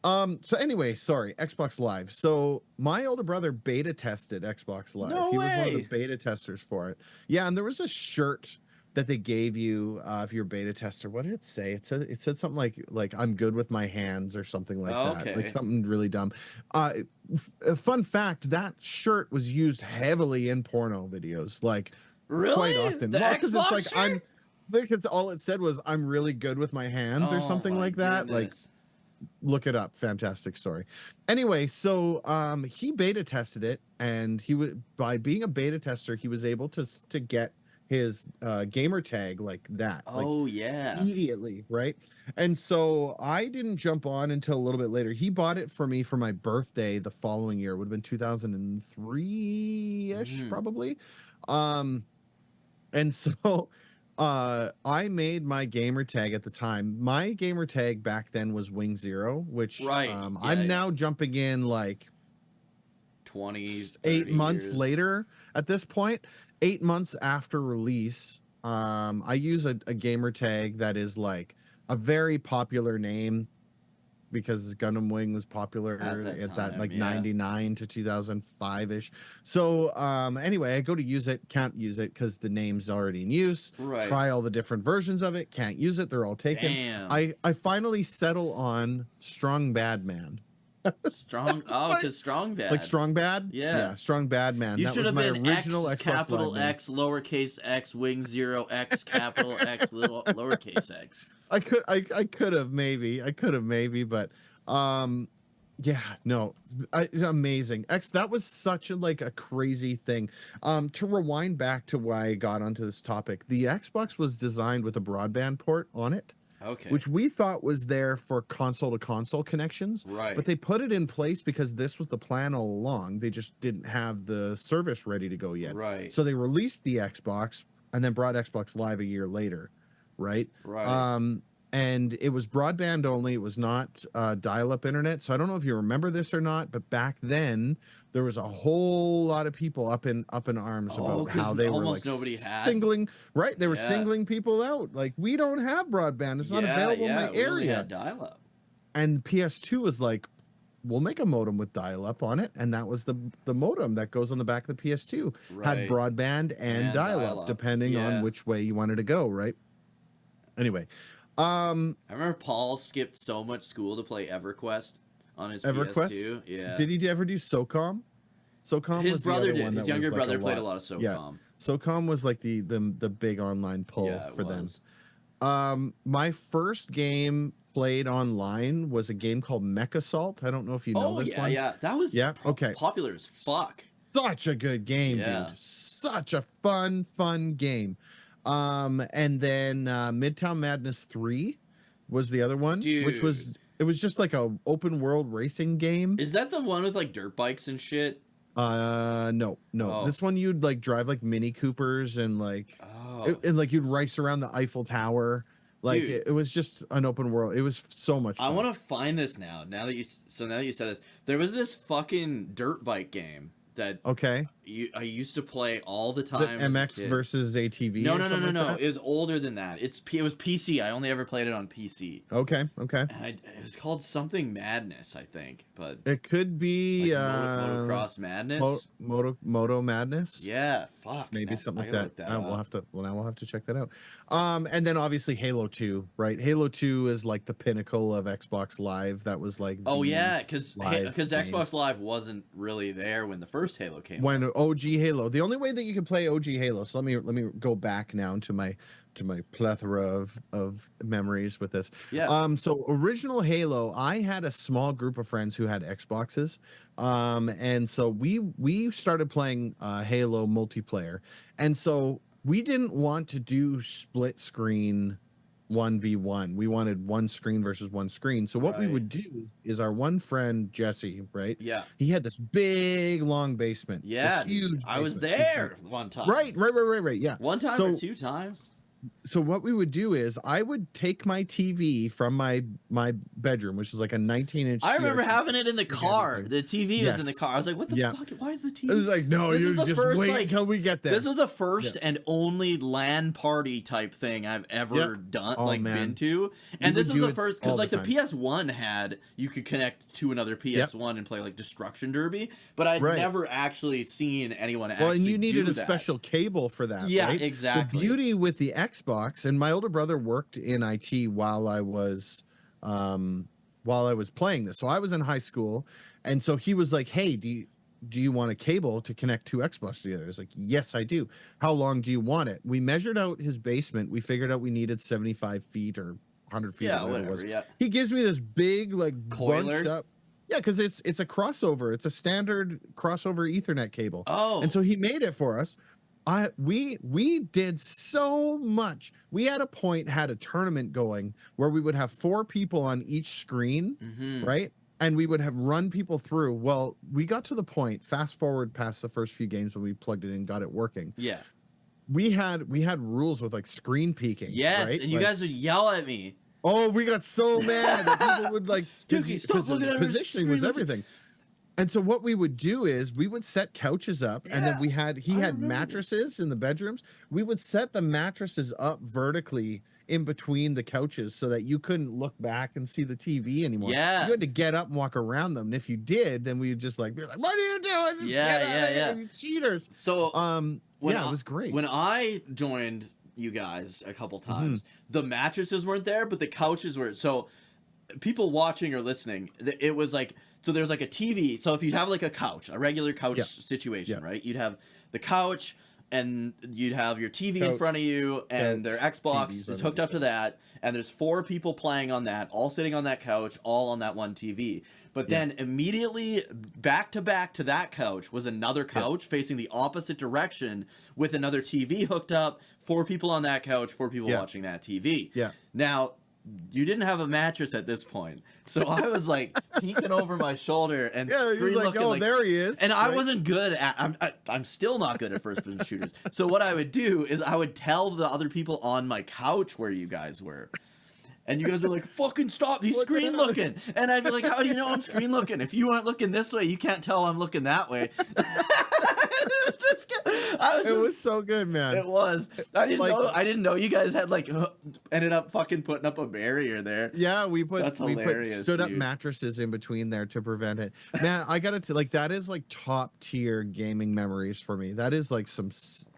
So anyway, sorry, Xbox Live. So my older brother beta tested Xbox Live. No he way. was one of the beta testers for it. Yeah, and there was a shirt that they gave you if you're a beta tester. What did it say? It said something like I'm good with my hands or something like that. Like something really dumb. Fun fact, that shirt was used heavily in porno videos, like quite often. Because it's like because all it said was I'm really good with my hands or something like that. Like, look it up. Fantastic story. Anyway, so he beta tested it, and by being a beta tester, he was able to get his gamer tag like that. Immediately, right? And so I didn't jump on until a little bit later. He bought it for me for my birthday the following year. It would have been 2003-ish, probably. And so I made my gamer tag at the time. My gamer tag back then was Wing Zero, which I'm now jumping in like 8 months later at this point. 8 months after release, I use a gamer tag that is like a very popular name because Gundam Wing was popular at that like 99 to 2005-ish. So anyway, I go to use it, can't use it because the name's already in use. Try all the different versions of it, can't use it, they're all taken. Damn. I finally settle on Strong Bad Man. Because Strong Bad. Like Strong Bad? Yeah, Strong Bad Man. You that should was have my been original X, Xbox capital Live X, lowercase x, Wing Zero, X, capital X, little lowercase x. I could have maybe, but amazing. That was such a crazy thing. To rewind back to why I got onto this topic, the Xbox was designed with a broadband port on it. Okay. Which we thought was there for console to console connections. Right. But they put it in place because this was the plan all along. They just didn't have the service ready to go yet. Right. So they released the Xbox and then brought Xbox Live a year later. Right. and it was broadband only. It was not dial-up internet. So I don't know if you remember this or not, but back then there was a whole lot of people up in arms about how they were like nobody had. singling, right? They were singling people out. Like, we don't have broadband. It's not available in my area. We only had dial-up. And PS2 was like, we'll make a modem with dial-up on it, and that was the modem that goes on the back of the PS2. Had broadband and dial-up, depending on which way you wanted to go, right? Anyway, I remember Paul skipped so much school to play EverQuest on his PS2. Yeah. Did he ever do SOCOM? SOCOM his was brother the other did. one His that younger was brother like played a lot of SOCOM. Yeah. SOCOM was like the big online pull for them. My first game played online was a game called Mech Assault. I don't know if you know this one. Yeah, that was popular as fuck. Such a good game, dude. Such a fun game. And then Midtown Madness 3 was the other one, dude. Which was just like a open world racing game. Is that the one with like dirt bikes and shit? No. This one you'd like drive like Mini Coopers and like and like you'd race around the Eiffel Tower. Like, it was just an open world. It was so much fun. I want to find this now. Now that you said this, there was this fucking dirt bike game that I used to play all the time. MX versus ATV. No. It was older than that. It was PC. I only ever played it on PC. Okay. And it was called something Madness, I think, but it could be like Motocross Madness. Moto Madness. Yeah, fuck. Maybe something like that. We'll have to check that out. And then obviously Halo 2, right? Halo 2 is like the pinnacle of Xbox Live. That was like because Xbox Live wasn't really there when the first Halo came out. When OG Halo, the only way that you can play OG Halo. So let me go back now to my plethora of memories with this. Yeah. So original Halo, I had a small group of friends who had Xboxes. And so we started playing Halo multiplayer. And so we didn't want to do split screen 1v1. We wanted one screen versus one screen. So what we would do is our one friend Jesse, right? Yeah. He had this big long basement. Yeah. Huge. I was there one time. Right. Yeah. One time or two times. So what we would do is I would take my TV from my bedroom, which is like a 19-inch. I remember having it in the car. The TV was in the car. I was like, what the fuck? Why is the TV? It was like, no, you just wait until we get there. This was the first and only LAN party type thing I've ever done, been to. And this was the first, because like the PS1 had, you could connect to another PS1 and play like Destruction Derby, but I'd never actually seen anyone actually do that. Well, and you needed a special cable for that, right? Exactly. The beauty with the Xbox, and my older brother worked in IT while I was playing this. So I was in high school, and so he was like, "Hey, do you want a cable to connect two Xbox together?" I was like, "Yes, I do." "How long do you want it?" We measured out his basement. We figured out we needed 75 feet or 100 feet. Yeah, whatever. Yeah. He gives me this big like coiler. Bunched up. Yeah, because it's a crossover. It's a standard crossover Ethernet cable. Oh, and so he made it for us. We did so much. We had a tournament going where we would have 4 people on each screen, right? And we would have run people through. Well, we got to the point, fast forward past the first few games when we plugged it in, got it working. Yeah. We had rules with like screen peeking. Yes, right? and you guys would yell at me. Oh, we got so mad that people would like Dukey, stop looking at positioning was everything. And so what we would do is we would set couches up, and then he had mattresses in the bedrooms. We would set the mattresses up vertically in between the couches so that you couldn't look back and see the TV anymore. Yeah. You had to get up and walk around them. And if you did, then we would just like be like, "What are you doing? Just get out of here, you cheaters." So it was great. When I joined you guys a couple times, the mattresses weren't there, but the couches were. So people watching or listening, it was like, so there's like a TV. So if you'd have like a couch, a regular couch situation, right? You'd have the couch and you'd have your TV in front of you, and their Xbox is hooked up to that. And there's 4 people playing on that, all sitting on that couch, all on that one TV. But then immediately back to that couch was another couch facing the opposite direction with another TV hooked up, 4 people on that couch, 4 people watching that TV. Yeah. Now, you didn't have a mattress at this point, so I was like peeking over my shoulder and he's like, "Oh, there he is." And I wasn't good at. I'm still not good at first-person shooters. So what I would do is I would tell the other people on my couch where you guys were, And you guys were like, fucking stop, he's screen looking. And I'd be like, how do you know I'm screen looking? If you aren't looking this way, you can't tell I'm looking that way. It was so good, man. It was. I didn't know you guys had like ended up fucking putting up a barrier there. Yeah, we stood up dude. mattresses in between there to prevent it. Man, I gotta like that is like top tier gaming memories for me. That is like some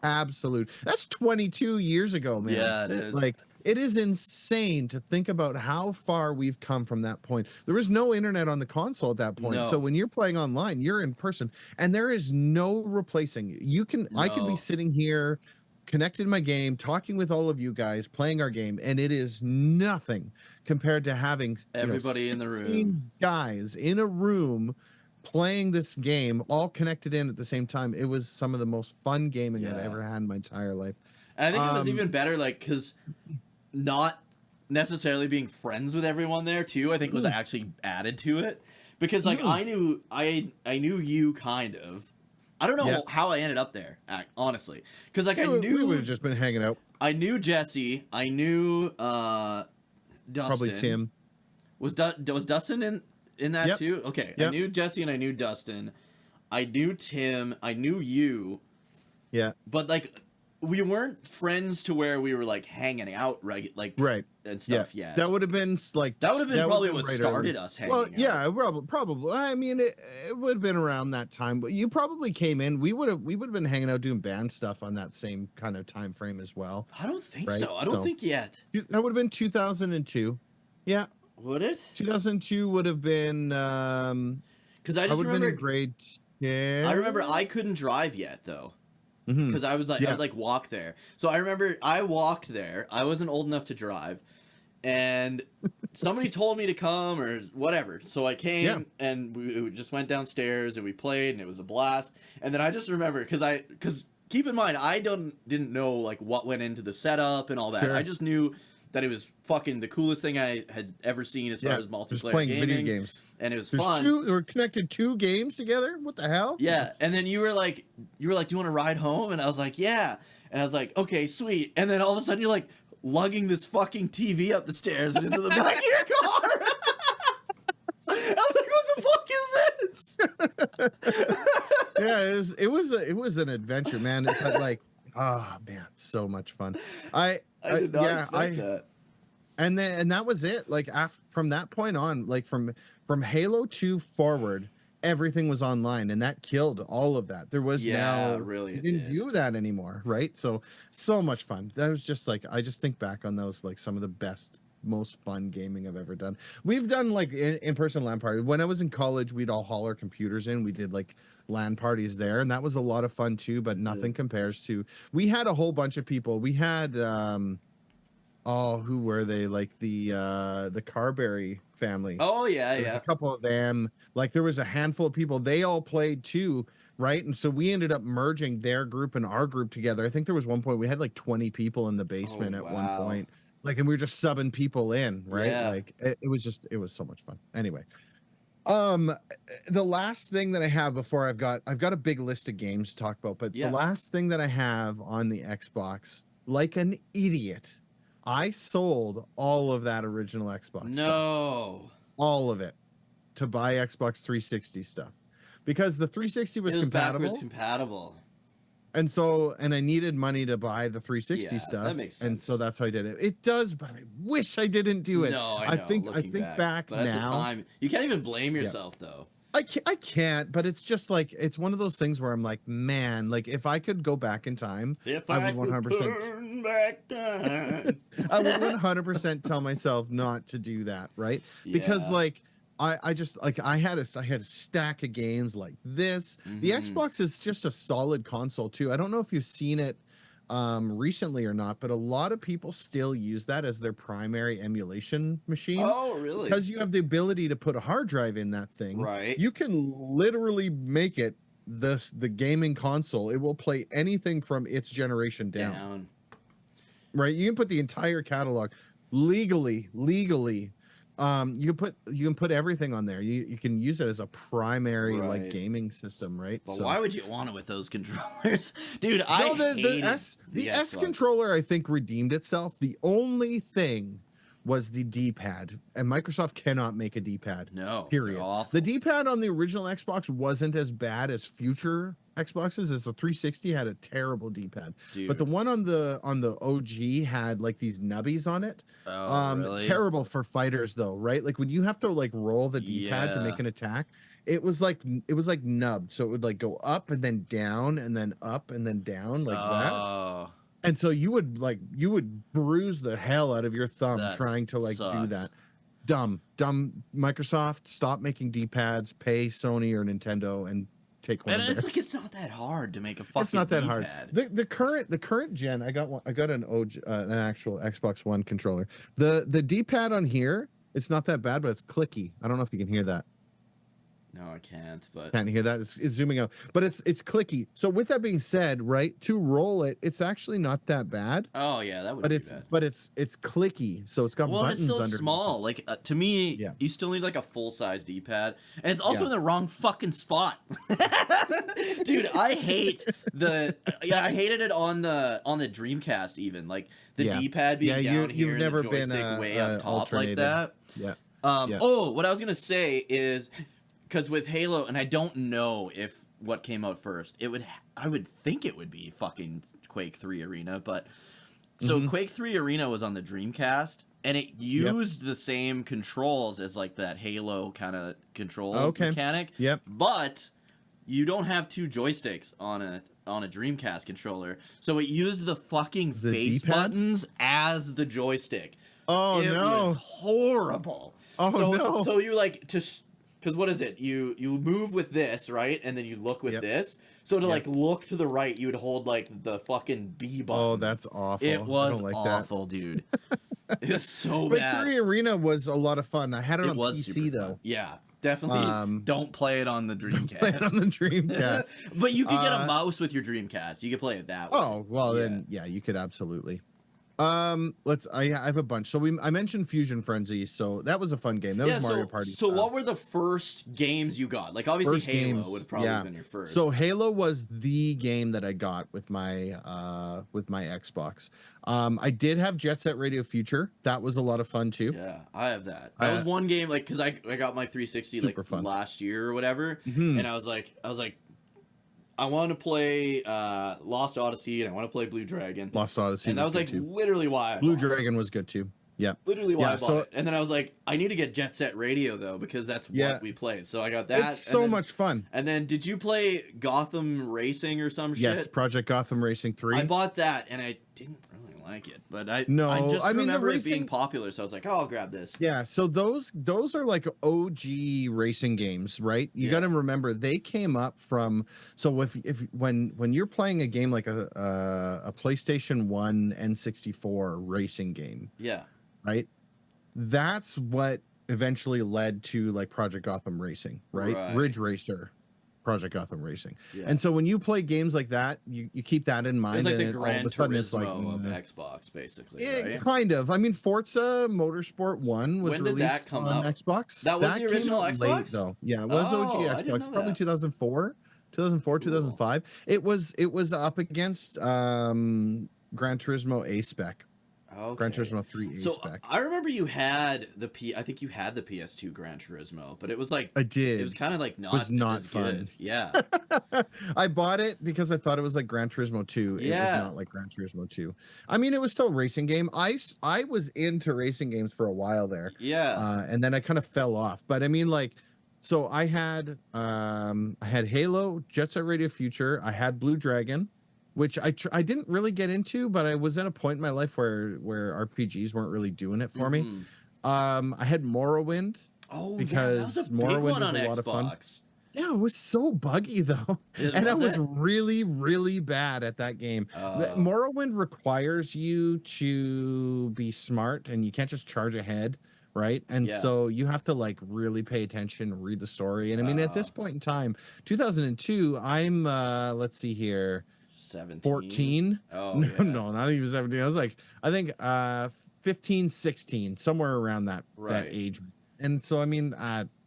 absolute. That's 22 years ago, man. Yeah, it is. Like it is insane to think about how far we've come from that point. There was no internet on the console at that point. No. So when you're playing online, you're in person and there is no replacing you. You can I could be sitting here connected to my game, talking with all of you guys, playing our game, and it is nothing compared to having everybody in the room, guys in a room playing this game, all connected in at the same time. It was some of the most fun gaming I've ever had in my entire life. And I think it was even better, like, because not necessarily being friends with everyone there too, I think was actually added to it. Because like I knew you kind of. I don't know how I ended up there, honestly. Because like I knew we would have just been hanging out. I knew Jesse. I knew Dustin. Probably Tim. Was Dustin in that too? Okay. I knew Jesse and I knew Dustin. I knew Tim. I knew you. Yeah. But like we weren't friends to where we were like hanging out right and stuff yet. That would have been like that would have been probably what started us hanging out. Yeah, probably. I mean, it would have been around that time. But you probably came in. We would have been hanging out doing band stuff on that same kind of time frame as well. I don't think so. I don't think yet. That would have been 2002. Yeah. Would it? 2002 would have been because I would have been in grade 10. I remember I couldn't drive yet though. Because I was like, I would like walk there. So I remember I walked there. I wasn't old enough to drive, and somebody told me to come or whatever. So I came and we just went downstairs and we played and it was a blast. And then I just remember because keep in mind I didn't know like what went into the setup and all that. I just knew that it was fucking the coolest thing I had ever seen as far as multiplayer playing gaming. video games. And it was fun. We're connected 2 games together. What the hell? Yeah. And then you were like, do you want to ride home? And I was like, yeah. And I was like, okay, sweet. And then all of a sudden you're like lugging this fucking TV up the stairs and into the back of your car. I was like, what the fuck is this? Yeah, it was an adventure, man. But like, oh man, so much fun. I did not expect that. And that was it. Like from that point on, like from Halo 2 forward, everything was online, and that killed all of that. There was really you didn't do that anymore, right? So much fun. That was just like I just think back on those like some of the best, most fun gaming I've ever done. We've done like in-person LAN parties. When I was in college, we'd all haul our computers in. We did like LAN parties there, and that was a lot of fun too, but nothing compares to we had a whole bunch of people. We had who were they? Like the Carberry family. Oh yeah, there was a couple of them. Like there was a handful of people. They all played too, right? And so we ended up merging their group and our group together. I think there was one point we had like 20 people in the basement at one point. Like, and we were just subbing people in, right? Yeah. Like it was so much fun. Anyway, the last thing that I have before I've got a big list of games to talk about, but the last thing that I have on the Xbox, like an idiot, I sold all of that original Xbox stuff, all of it, to buy Xbox 360 stuff because the 360 was compatible. And I needed money to buy the 360 stuff. That makes sense. And so that's how I did it. It does, but I wish I didn't do it. No, I know. I think back but now. At the time, you can't even blame yourself though. I can't, but it's just like it's one of those things where I'm like, man, like if I could go back in time, I would 100% back time. I would 100% tell myself not to do that, right? Because like I just like I had a stack of games like this. The Xbox is just a solid console too. I don't know if you've seen it recently or not, but a lot of people still use that as their primary emulation machine. Oh, really? Because you have the ability to put a hard drive in that thing. Right. You can literally make it the gaming console. It will play anything from its generation down. Right. You can put the entire catalog legally. You can put everything on there. You can use it as a primary like gaming system, right? But why would you want it with those controllers, dude? The S controller I think redeemed itself. The only thing was the D-pad, and Microsoft cannot make a D-pad. No, period. they're awful. The D-pad on the original Xbox wasn't as bad as future Xboxes. As the 360 had a terrible D-pad, but the one on the OG had like these nubbies on it. Oh, really? Terrible for fighters though, right? Like when you have to like roll the D-pad to make an attack, it was like nubbed, so it would like go up and then down and then up and then down like that. And so you would bruise the hell out of your thumb trying to like do that. Dumb Microsoft, stop making D-pads, pay Sony or Nintendo and take one. And it's like it's not that hard to make a fucking. It's not that D-pad. hard. The current gen, I got an actual Xbox One controller. The D-pad on here, it's not that bad, but it's clicky. I don't know if you can hear that. No, I can't. But can't hear that. It's zooming out, but it's clicky. So with that being said, right, to roll it, it's actually not that bad. Oh yeah, that would. But be it's bad. But it's clicky, so it's got buttons. It's still under small. Like to me, you still need like a full size D-pad, and it's also in the wrong fucking spot. Dude, I hate I hated it on the Dreamcast even, like the D-pad being down here and the joystick way up top like that. Oh, what I was gonna say is, because with Halo, and I don't know if what came out first, I would think it would be fucking Quake 3 Arena, but so Quake 3 Arena was on the Dreamcast, and it used the same controls as like that Halo kind of control mechanic. But you don't have two joysticks on a Dreamcast controller, so it used the fucking face buttons as the joystick. Oh, it was horrible. No. So you like to. Because what is it? You move with this, right? And then you look with this. So to like look to the right, you would hold like the fucking B button. Oh, that's awful. It was I don't like awful, dude. It was so but bad. 3 Arena was a lot of fun. I had it on PC though. Yeah, definitely. Don't play it on the Dreamcast. Play it on the Dreamcast. But you could get a mouse with your Dreamcast. You could play it that way. Oh well, then you could absolutely. I have a bunch. So I mentioned Fusion Frenzy, so that was a fun game. That was Mario Party. So what were the first games you got? Like obviously Halo would have probably been your first. So Halo was the game that I got with my Xbox. I did have Jet Set Radio Future. That was a lot of fun too. Yeah, I have that. That was one game, like, because I got my 360 like last year or whatever, and I was like I want to play Lost Odyssey, and I want to play Blue Dragon. Lost Odyssey, and that was like literally why Blue Dragon was good too. Yeah, literally why I bought it. And then I was like, I need to get Jet Set Radio though, because that's what we played. So I got that. It's so much fun. And then did you play Gotham Racing or some shit? Yes, Project Gotham Racing 3. I bought that, and I didn't really like it, but I just remember it being popular, so I was like, oh, I'll grab this. Yeah, so those are like OG racing games, right? You got to remember they came up from. So when you're playing a game like a PlayStation 1 N64 racing game, right? That's what eventually led to like Project Gotham Racing, right? Ridge Racer. Project Gotham Racing. And so when you play games like that, you keep that in mind. It's like and the Gran Turismo of Xbox, basically, right? Kind of. I mean, Forza Motorsport 1 was released on Xbox. That was the original Xbox? Late, though. Yeah, it was OG Xbox, probably 2004, 2005. It was up against Gran Turismo A-Spec. Okay. Gran Turismo 3 A-Spec. I remember you had I think you had the PS2 Gran Turismo, but it was like I did. It was kind of like not fun. Good. Yeah. I bought it because I thought it was like Gran Turismo 2. It was not like Gran Turismo 2. I mean, it was still a racing game. I was into racing games for a while there. Yeah. And then I kind of fell off. But I mean, like, so I had Halo, Jet Set Radio Future. I had Blue Dragon, which I didn't really get into, but I was at a point in my life where RPGs weren't really doing it for me. I had Morrowind. Oh, because that was a big Morrowind one on was a Xbox. lot of fun. Yeah, it was so buggy though, and I was really, really bad at that game. Morrowind requires you to be smart, and you can't just charge ahead, right? And so you have to like really pay attention, read the story. And I mean, at this point in time, 2002, I'm let's see here. 14. No, not even 17. I was like, I think 15, 16, somewhere around that age. And so I mean,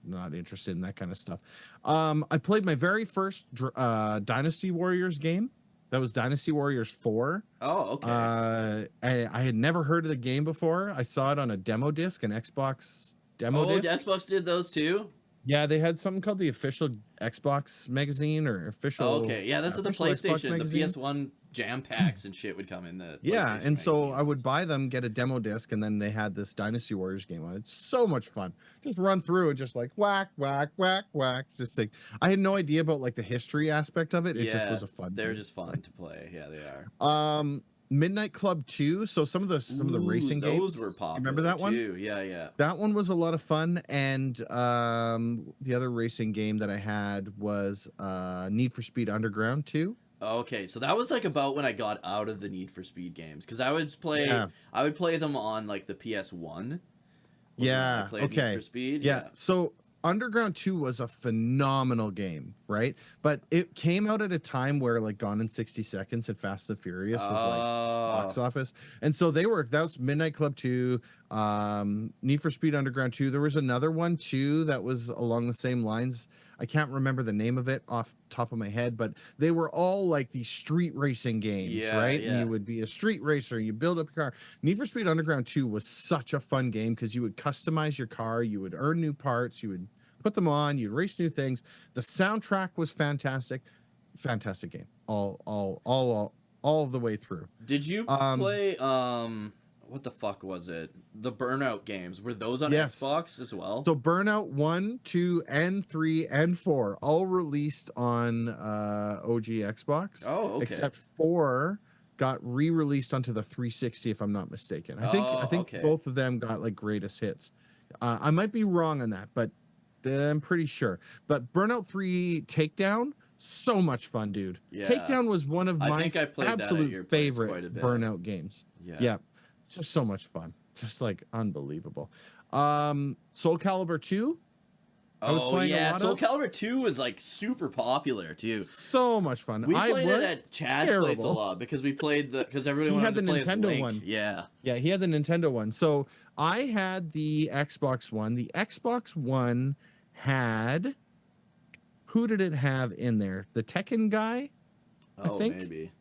not interested in that kind of stuff. I played my very first Dynasty Warriors game. That was Dynasty Warriors 4. Oh, okay. I had never heard of the game before. I saw it on a demo disc, an Xbox demo Oh, disc. Xbox did those too? Yeah, they had something called the official Xbox magazine or official. Oh, okay. Yeah, that's what the PlayStation, the PS1 jam packs and shit would come in the Yeah, PlayStation and so magazine. I would buy them, get a demo disc, and then they had this Dynasty Warriors game on it. It's so much fun. Just run through and just like whack, whack, whack, whack. It's just like I had no idea about like the history aspect of it. It just was a fun. They're game. just fun to play. Yeah, they are. Midnight Club 2. So some of the racing games. Those were popular. Remember that one? Too. Yeah. That one was a lot of fun. And the other racing game that I had was Need for Speed Underground 2. Okay, so that was like about when I got out of the Need for Speed games because I would play them on like the PS1. Yeah. Okay. Need for Speed. Yeah. So Underground 2 was a phenomenal game, right? But it came out at a time where like Gone in 60 Seconds and Fast and Furious was like box office. And so that was Midnight Club 2, Need for Speed Underground 2. There was another one too that was along the same lines. I can't remember the name of it off the top of my head, but they were all like these street racing games, right? Yeah. And you would be a street racer, you build up your car. Need for Speed Underground 2 was such a fun game because you would customize your car, you would earn new parts, you would put them on, you'd race new things. The soundtrack was fantastic. Fantastic game. All the way through. Did you play what the fuck was it? The Burnout games. Were those on Xbox as well? So Burnout 1, 2, and 3, and 4 all released on OG Xbox. Oh, okay. Except 4 got re-released onto the 360, if I'm not mistaken. I think both of them got like greatest hits. I might be wrong on that, but I'm pretty sure. But Burnout 3 Takedown, so much fun, dude. Yeah. Takedown was one of my absolute favorite Burnout games. Yeah. It's just so much fun. Just like unbelievable. Soul Calibur 2. Soul Calibur 2 was like super popular too. So much fun. We played it at Chad's place a lot because we played because everybody wanted to play Nintendo Link. one. Yeah, he had the Nintendo one. So I had the Xbox One. The Xbox One had, who did it have in there? The Tekken guy, I think. Maybe.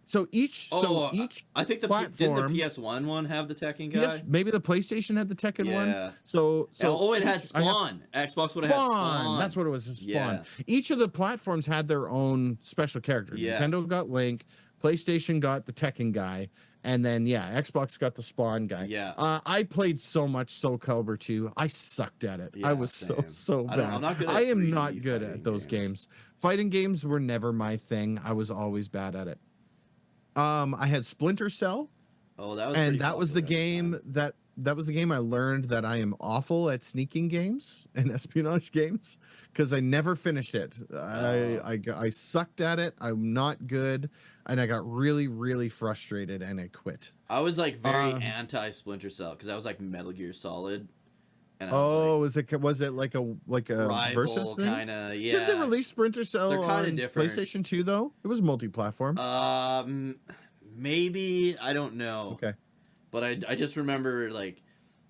So each I think platform, did the PS1 one have the Tekken guy? Maybe the PlayStation had the Tekken one. So it had Spawn. Xbox would have had Spawn. That's what it was. Spawn. Each of the platforms had their own special characters. Nintendo got Link, PlayStation got the Tekken guy, and then Xbox got the Spawn guy. I played so much Soul Calibur 2. I sucked at it. I was so bad. I'm not good at I am not good at those games. Fighting games were never my thing. I was always bad at it. I had Splinter Cell. Oh, that was that was the game that was the game I learned that I am awful at sneaking games and espionage games because I never finished it. I sucked at it. I'm not good, and I got really, really frustrated and I quit. I was like very anti Splinter Cell because I was like Metal Gear Solid. And was it like a rival versus thing? Kinda, yeah. Did they release Splinter Cell They're kind on of different. PlayStation 2 though? It was multi-platform. Maybe, I don't know. Okay. But I just remember like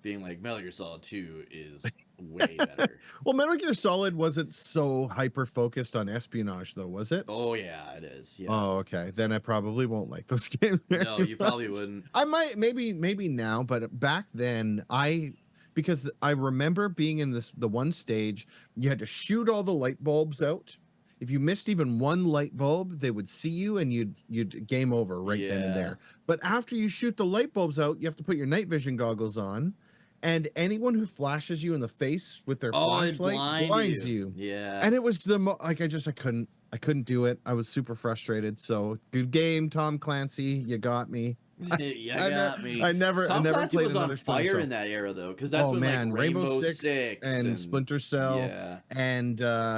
being like Metal Gear Solid 2 is way better. Well, Metal Gear Solid wasn't so hyper focused on espionage though, was it? Oh yeah, it is. Yeah. Oh, okay. Then I probably won't like those games. No, you probably wouldn't. I might maybe now, but back then because I remember being in the one stage, you had to shoot all the light bulbs out. If you missed even one light bulb, they would see you and you'd game over then and there. But after you shoot the light bulbs out, you have to put your night vision goggles on, and anyone who flashes you in the face with their flashlight blinds you. Yeah. And it was I couldn't do it. I was super frustrated. So good game, Tom Clancy. You got me. got me. I never Clancy played was another on fire in that era though, because that's when like Rainbow Six and Splinter Cell and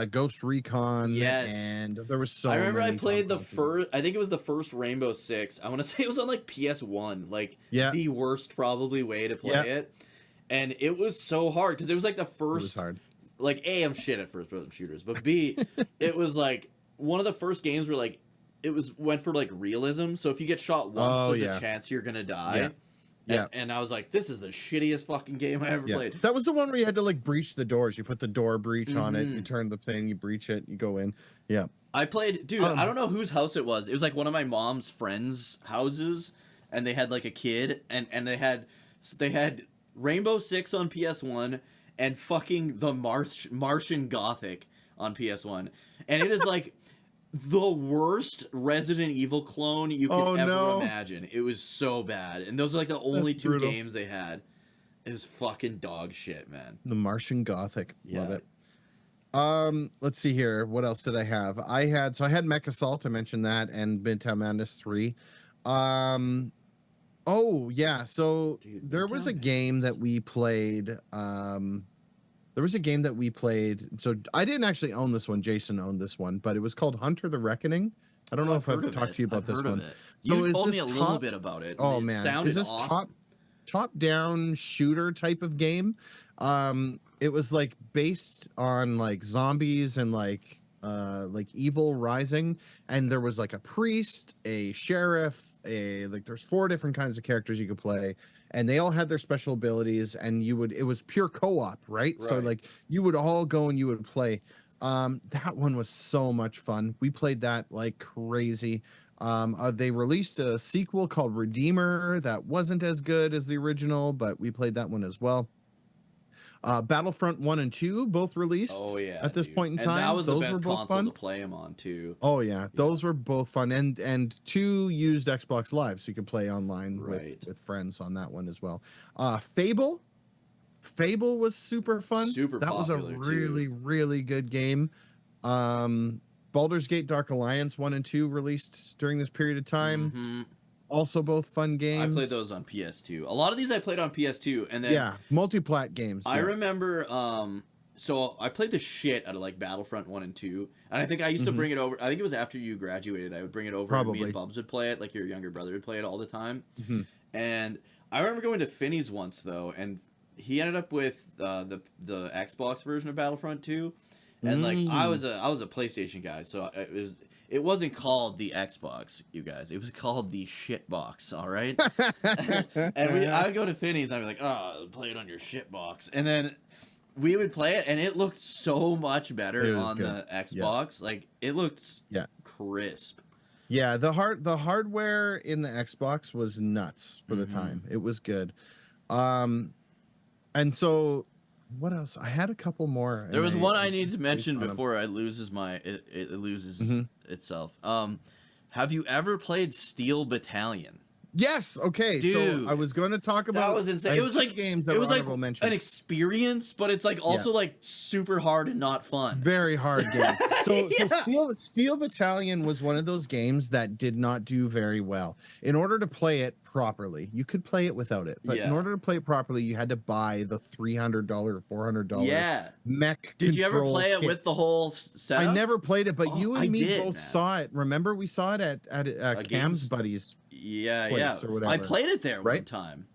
Ghost Recon. Yes, and there was so. I remember many I played the first. I think it was the first Rainbow Six. I want to say it was on like PS1, like the worst probably way to play it, and it was so hard because it was like the first. It was hard. Like I'm shit at first person shooters, but B, it was like one of the first games where like. Went for like realism, so if you get shot once, there's a chance you're gonna die. Yeah. And I was like, this is the shittiest fucking game I ever played. That was the one where you had to like breach the doors. You put the door breach on it, you turn the thing, you breach it, you go in. Yeah. I played, dude, I don't know whose house it was. It was like one of my mom's friends' houses, and they had like a kid, and they had Rainbow Six on PS1 and fucking the Martian Gothic on PS1. And it is like the worst Resident Evil clone you could ever imagine. It was so bad. And those are like the only two games they had. It was fucking dog shit, man. The Martian Gothic. Yeah. Love it. Let's see here. What else did I have? I had Mech Assault, I mentioned that, and Midtown Madness 3. Oh yeah, so dude, there was a game that we played. So I didn't actually own this one. Jason owned this one, but it was called Hunter the Reckoning. I don't know if I've talked to you about this one. You told me a little bit about it. Oh man, is this awesome. top-down shooter type of game? It was like based on like zombies and like evil rising, and there was like a priest, a sheriff, there's 4 different kinds of characters you could play, and they all had their special abilities, and it was pure co-op, right? So like you would all go and you would play. That one was so much fun. We played that like crazy. They released a sequel called Redeemer that wasn't as good as the original, but we played that one as well. Battlefront 1 and 2 both released at this point in time. And that was the best console to play them on too. Oh yeah, those were both fun, and 2 used Xbox Live, so you could play online with friends on that one as well. Fable was super fun. That was a really good game. Baldur's Gate Dark Alliance 1 and 2 released during this period of time. Also both fun games. I played those on PS2. A lot of these I played on PS2, and then multi-plat games. I remember so I played the shit out of like Battlefront 1 and 2, and I think I used to bring it over. I think it was after you graduated. I would bring it over, and me and Bubs would play it, like your younger brother would play it all the time. And I remember going to Finney's once though, and he ended up with the Xbox version of Battlefront 2, and like I was a PlayStation guy, so it wasn't called the Xbox, you guys. It was called the shitbox, all right? And I would go to Finney's, and I'd be like, oh, play it on your shitbox. And then we would play it, and it looked so much better on the Xbox. Like, it looked crisp. Yeah, the hardware in the Xbox was nuts for the time. It was good. And so... what else? I had a couple more. There was one I need to mention before it loses itself. Have you ever played Steel Battalion? Yes. Okay. Dude, so I was going to talk about. That was insane. It was like games. That it was like mentioned. an experience, but it's like also like super hard and not fun. Very hard game. So Steel Battalion was one of those games that did not do very well. In order to play it properly, you could play it without it, but in order to play it properly, you had to buy the $300 or $400 mech. Did you ever play it with the whole setup? I never played it, but you and me both saw it. Remember, we saw it at Cam's buddies. Or whatever. I played it there one time.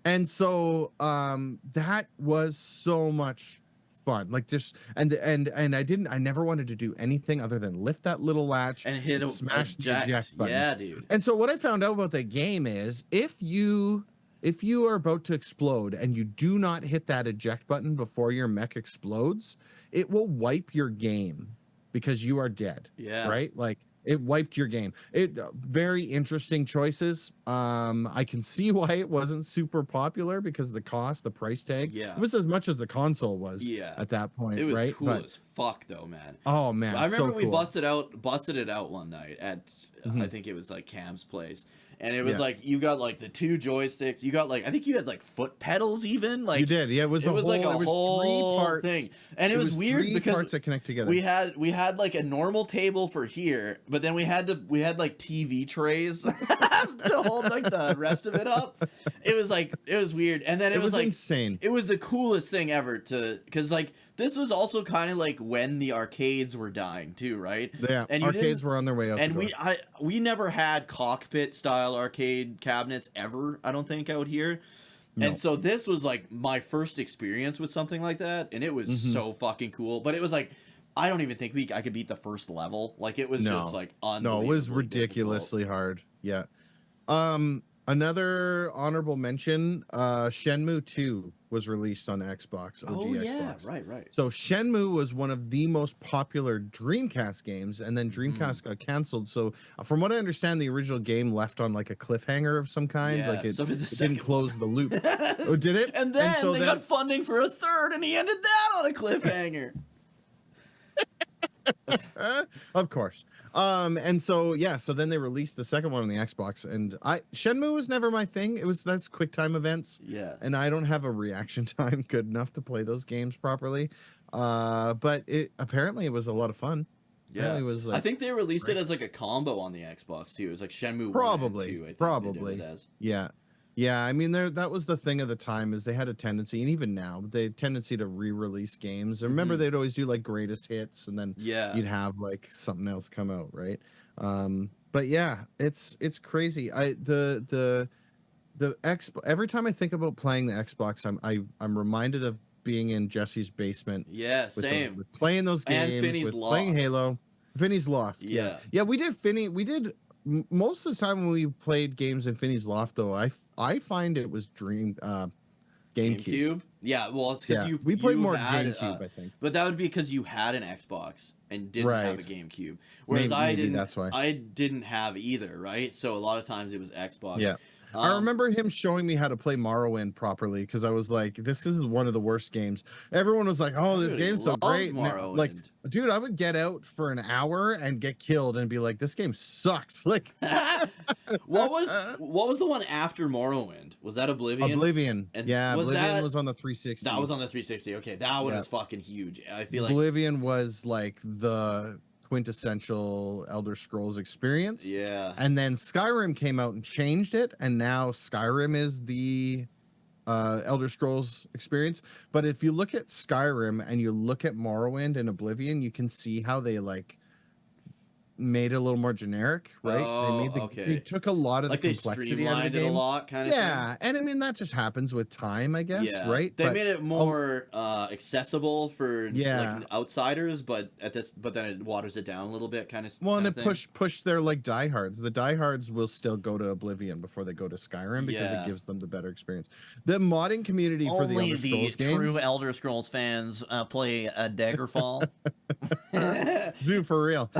And so that was so much fun. Like just and I never wanted to do anything other than lift that little latch and smash the eject button. Yeah, dude. And so what I found out about the game is if you are about to explode and you do not hit that eject button before your mech explodes, it will wipe your game because you are dead. Yeah. Right? Like it wiped your game. Very interesting choices. I can see why it wasn't super popular because of the price tag. Yeah. It was as much as the console was at that point. It was right? cool as fuck though, man. Oh man. I remember we cool. busted it out one night at I think it was like Cam's place. And it was like you got like the 2 joysticks. You got like I think you had like foot pedals even. Like you did, yeah. It was like a whole 3 parts thing, and it was weird because parts that connect together. We had like a normal table for here, but then we had like TV trays to hold like the rest of it up. It was weird, and then it was like insane. It was the coolest thing ever because like. This was also kind of like when the arcades were dying too, right? Yeah, and arcades were on their way out. And we never had cockpit style arcade cabinets ever, I don't think, out here. No. And so this was like my first experience with something like that, and it was so fucking cool. But it was like I don't even think I could beat the first level. Like it was just like unbelievably it was ridiculously hard. Yeah. Another honorable mention, Shenmue 2 was released on Xbox, OG Oh yeah, Xbox. right. So Shenmue was one of the most popular Dreamcast games, and then Dreamcast got canceled. So from what I understand, the original game left on like a cliffhanger of some kind. Yeah, Like so did the it didn't close the loop. Oh, did it? And then so they got funding for a third, and he ended that on a cliffhanger. Of course. And so yeah, so then they released the second one on the Xbox, and Shenmue was never my thing. That's quick time events. Yeah. And I don't have a reaction time good enough to play those games properly. But apparently it was a lot of fun. Yeah. It was like, I think they released it as like a combo on the Xbox too. It was like Shenmue 1 and 2, I think probably. they did it as. Yeah. Yeah, I mean, that was the thing of the time, is they had a tendency, and even now, they had a tendency to re-release games. And remember, they'd always do like greatest hits, and then you'd have like something else come out, right? But yeah, it's crazy. The every time I think about playing the Xbox, I'm reminded of being in Jesse's basement. Yeah, same. With playing those games, and Finney's with Loft. playing Halo. Finney's Loft. Yeah. Yeah, we did Finney. We did most of the time when we played games in Finney's Loft, though. I find it was GameCube. Yeah, well, it's because we played more had, GameCube, I think. But that would be because you had an Xbox and didn't have a GameCube, whereas maybe that's why. I didn't have either, right? So a lot of times it was Xbox. Yeah. I remember him showing me how to play Morrowind properly, because I was like, this is one of the worst games. Everyone was like, oh, this game's so great. Like, dude, I would get out for an hour and get killed and be like, this game sucks. Like, what was the one after Morrowind? Was that Oblivion? Oblivion. And Oblivion was on the 360. That was on the 360. Okay, that one was fucking huge. I feel like Oblivion was like the quintessential Elder Scrolls experience. Yeah. And then Skyrim came out and changed it, and now Skyrim is the Elder Scrolls experience. But if you look at Skyrim and you look at Morrowind and Oblivion, you can see how they like made it a little more generic, right? Oh, they took a lot of like the complexity out of the game. It a lot, kind of. Yeah, and I mean that just happens with time, I guess, right? They made it more accessible for like outsiders, but then it waters it down a little bit, kind of. Well, and it push their like diehards. The diehards will still go to Oblivion before they go to Skyrim, because it gives them the better experience. The modding community for the Elder Scrolls games, true Elder Scrolls fans play a Daggerfall. Dude, for real.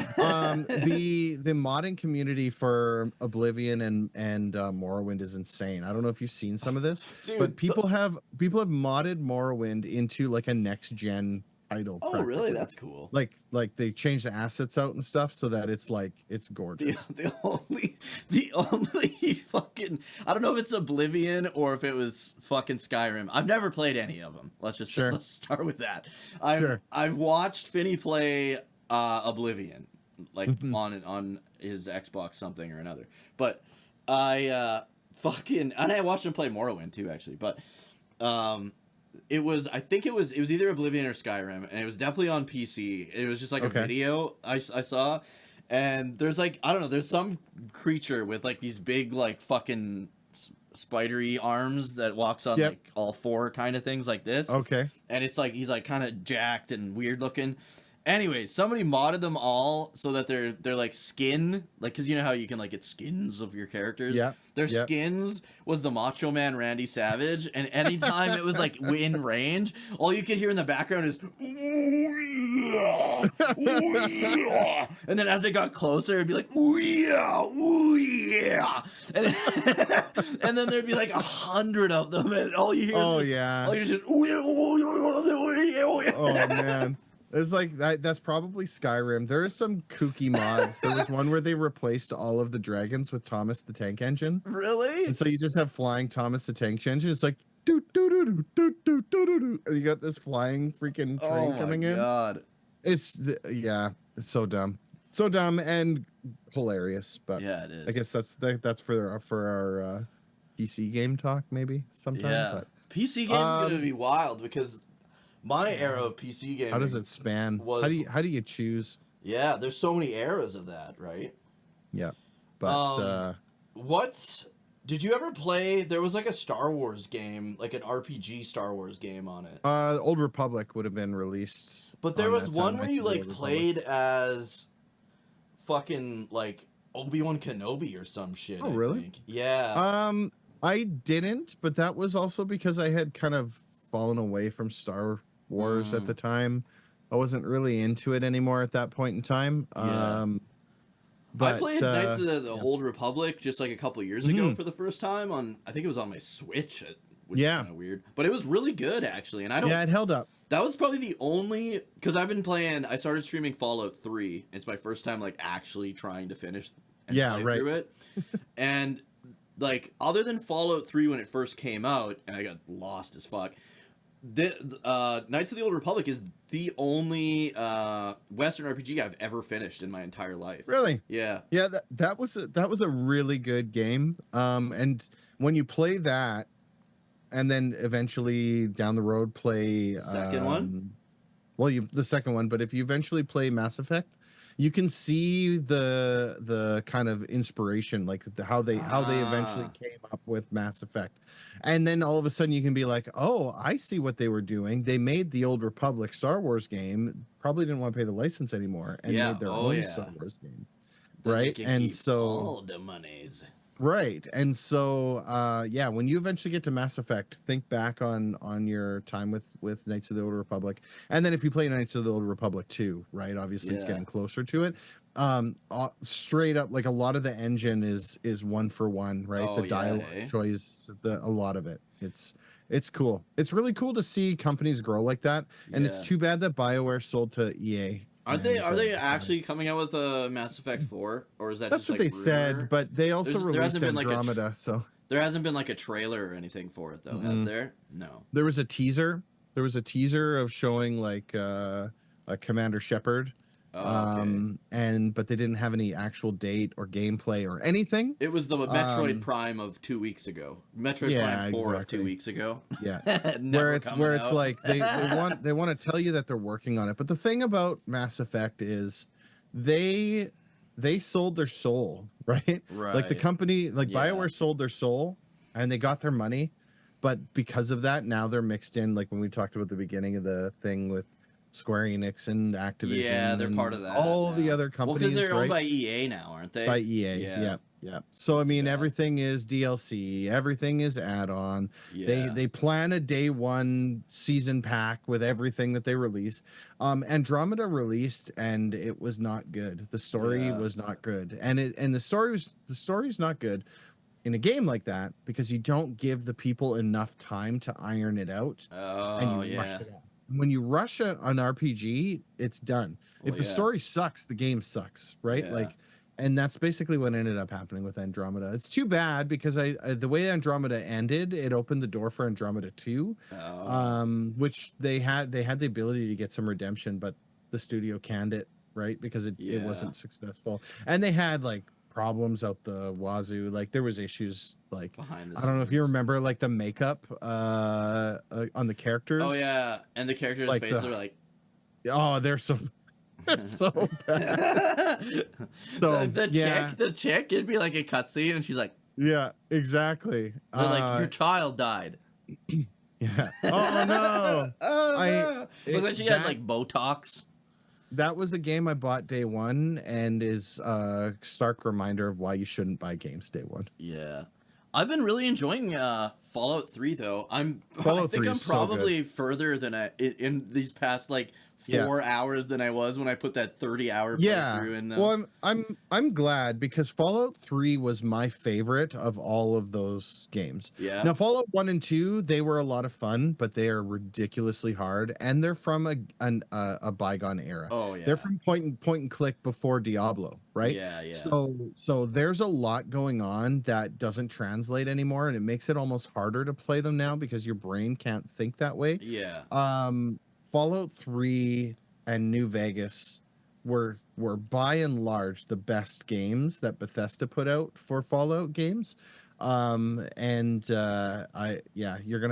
The modding community for Oblivion and Morrowind is insane. I don't know if you've seen some of this, dude, but people have modded Morrowind into like a next gen title. Oh, really? That's cool. Like they change the assets out and stuff so that it's gorgeous. The only fucking, I don't know if it's Oblivion or if it was fucking Skyrim. I've never played any of them. Let's start with that. I've watched Finney play Oblivion, like on his Xbox something or another. But I watched him play Morrowind too, actually. But I think it was either Oblivion or Skyrim, and it was definitely on PC. It was just like a video I saw, and there's like, I don't know, there's some creature with like these big like fucking spidery arms that walks on like all four kind of things like this. Okay. And it's like he's like kind of jacked and weird looking. Anyways, somebody modded them all so that they're like skin, like, because you know how you can like get skins of your characters. Yeah. Their skins was the Macho Man Randy Savage, and anytime it was like in range, all you could hear in the background is, and then as it got closer, it'd be like, and then there'd be like 100 of them, and all you hear is oh man. It's like that's probably Skyrim. There are some kooky mods. There was one where they replaced all of the dragons with Thomas the Tank Engine. Really? And so you just have flying Thomas the Tank Engine. It's like doo doo doo doo doo doo doo doo. And you got this flying freaking train coming in. Oh my god. It's so dumb. So dumb and hilarious, but yeah, it is. I guess that's for our PC game talk maybe sometime. Yeah. But PC game's gonna be wild, because my era of PC gaming. How does it span? How do you choose? Yeah, there's so many eras of that, right? Yeah, but what did you ever play? There was like a Star Wars game, like an RPG Star Wars game on it. Old Republic would have been released. But there was one where you like played as fucking like Obi-Wan Kenobi or some shit. Oh, I really? think. Yeah. I didn't, but that was also because I had kind of fallen away from Star Wars at the time. I wasn't really into it anymore at that point in time. Yeah. But I played Knights of the Old Republic just like a couple years ago for the first time on, I think it was on my Switch, which is kind of weird. But it was really good, actually. And I don't... Yeah, it held up. That was probably the only... Because I've been playing... I started streaming Fallout 3. It's my first time, like, actually trying to finish and play through it. And, like, other than Fallout 3 when it first came out, and I got lost as fuck... Knights of the Old Republic is the only Western RPG I've ever finished in my entire life. Really? Yeah. Yeah, that was a really good game. And when you play that, and then eventually down the road play second one. Well, the second one, but if you eventually play Mass Effect, you can see the kind of inspiration, like how they eventually came up with Mass Effect. And then all of a sudden you can be like, oh, I see what they were doing. They made the Old Republic Star Wars game, probably didn't want to pay the license anymore, and made their own Star Wars game. Right? And so all the monies. Right. And so yeah, when you eventually get to Mass Effect, think back on your time with Knights of the Old Republic. And then if you play Knights of the Old Republic 2, right? Obviously it's getting closer to it. Straight up, like a lot of the engine is one for one, right? The dialogue choice, a lot of it. It's cool. It's really cool to see companies grow like that. And it's too bad that BioWare sold to EA. Are they actually coming out with a Mass Effect 4, or is that that's just what like they said? But they also released Andromeda, so there hasn't been like a trailer or anything for it though, has there? No. There was a teaser. There was a teaser of showing like Commander Shepard. But they didn't have any actual date or gameplay or anything. It was the Metroid Prime of 2 weeks ago. Metroid Prime 4 of 2 weeks ago. Yeah. where it's like they want to tell you that they're working on it. But the thing about Mass Effect is they sold their soul, right? Right. Like the company, like BioWare sold their soul and they got their money. But because of that, now they're mixed in, like when we talked about the beginning of the thing with Square Enix and Activision. Yeah, they're part of that. All the other companies. Well, because they're owned by EA now, aren't they? By EA, yeah. So I mean, everything is DLC, everything is add-on. Yeah. They plan a day one season pack with everything that they release. Andromeda released, and it was not good. The story was not good, and the story's not good in a game like that because you don't give the people enough time to iron it out. And you rush it out. When you rush an RPG, it's done. If the story sucks, the game sucks, right? Yeah. And that's basically what ended up happening with Andromeda. It's too bad because the way Andromeda ended, it opened the door for Andromeda 2, which they had the ability to get some redemption, but the studio canned it, right? Because it wasn't successful. And they had like problems out the wazoo. Like there was issues like behind the I don't know if you remember like the makeup on the characters. Oh yeah, and the characters' like faces are like, oh, they're so bad. So the chick, it'd be like a cutscene, and she's like, yeah, exactly. They're like, your child died. Yeah. Oh no. Look like she had like Botox. That was a game I bought day one and is a stark reminder of why you shouldn't buy games day one. Yeah. I've been really enjoying Fallout 3 though. I think I'm probably further than in these past like 4 hours than I was when I put that 30-hour playthrough in them. Well, I'm glad because Fallout 3 was my favorite of all of those games. Yeah. Now Fallout 1 and 2, they were a lot of fun, but they are ridiculously hard and they're from a bygone era. Oh yeah. They're from point and click before Diablo, right? Yeah, yeah. So there's a lot going on that doesn't translate anymore and it makes it almost harder to play them now because your brain can't think that way. Yeah. Fallout 3 and New Vegas were by and large the best games that Bethesda put out for Fallout games. You're gonna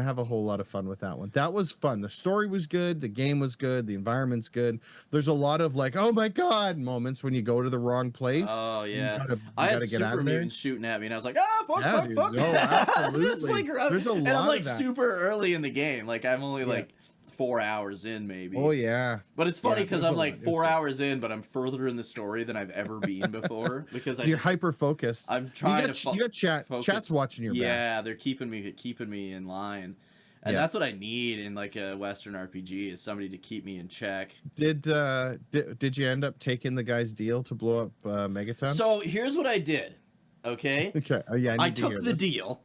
have a whole lot of fun with that one. That was fun. The story was good, the game was good, the environment's good. There's a lot of like, oh my god moments when you go to the wrong place. Oh yeah. I had super mutants shooting at me and I was like, fuck. Oh, absolutely. Just like, there's a lot and I'm like of that. super early in the game. Like I'm only like 4 hours in, maybe. Oh yeah. But it's funny Yeah, because there's I'm a like lot. 4 hours in, but I'm further in the story than I've ever been before because You're hyper focused. I'm trying You got focus. chat's watching your back. Yeah, they're keeping me in line. And that's what I need in like a Western RPG is somebody to keep me in check. Did you end up taking the guy's deal to blow up Megaton? So here's what I did. Okay. Okay. Yeah. I took the deal,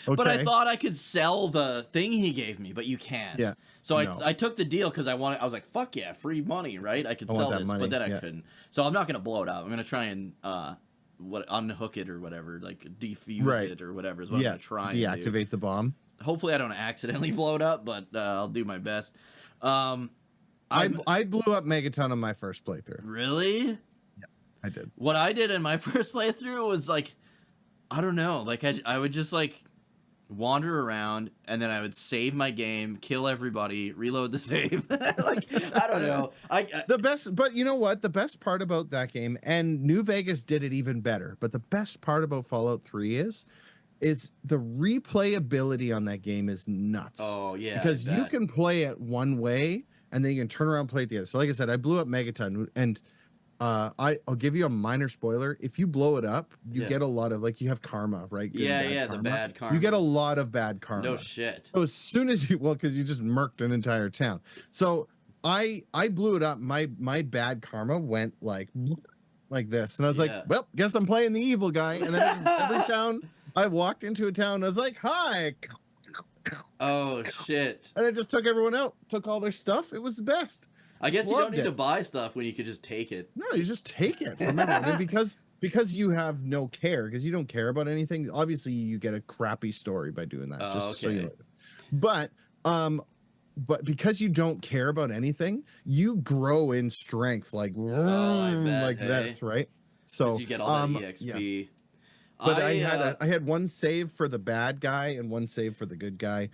but I thought I could sell the thing he gave me, but you can't. Yeah. So I took the deal because I was like, fuck yeah, free money, right? I could sell this, but then I couldn't. So I'm not gonna blow it up. I'm gonna try and unhook it or whatever, like defuse it or whatever is what I'm gonna try. Deactivate the bomb. Hopefully I don't accidentally blow it up, but I'll do my best. I blew up Megaton on my first playthrough. Really? Yeah, I did. What I did in my first playthrough was like, I don't know, like I would just like wander around and then I would save my game, kill everybody, reload the save. Like I don't know. The best, but you know what? The best part about that game, and New Vegas did it even better. But the best part about Fallout 3 is the replayability on that game is nuts. Oh yeah, because you can play it one way and then you can turn around and play it the other. So like I said, I blew up Megaton, and I'll give you a minor spoiler. If you blow it up, you get a lot of like you have karma, right? Good karma. The bad karma. You get a lot of bad karma. No shit. So as soon as because you just murked an entire town. So I blew it up. My bad karma went like this, and I was like, well, guess I'm playing the evil guy. And then every town I walked into a town, I was like, hi. Oh shit. And I just took everyone out, took all their stuff. It was the best. I guess you don't need to buy stuff when you could just take it. No, you just take it from everyone. And because you have no care, because you don't care about anything, obviously you get a crappy story by doing that. So you but because you don't care about anything, you grow in strength this, right? So you get all that EXP. Yeah. But I had one save for the bad guy and one save for the good guy.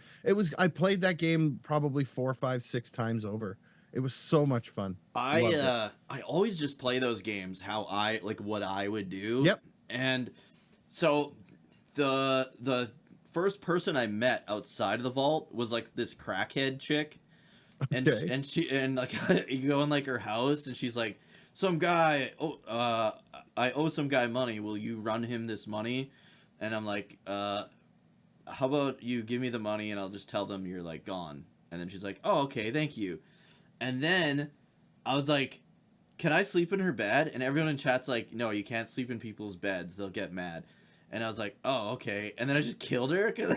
I played that game probably 4, 5, 6 times over. It was so much fun. I always just play those games how what I would do. Yep. And so the first person I met outside of the vault was like this crackhead chick. And like you go in like her house and she's like, some guy, I owe some guy money. Will you run him this money? And I'm like, how about you give me the money and I'll just tell them you're like gone. And then she's like, oh, okay, thank you. And then I was like, can I sleep in her bed? And everyone in chat's like, no, you can't sleep in people's beds. They'll get mad. And I was like, oh, okay. And then I just killed her because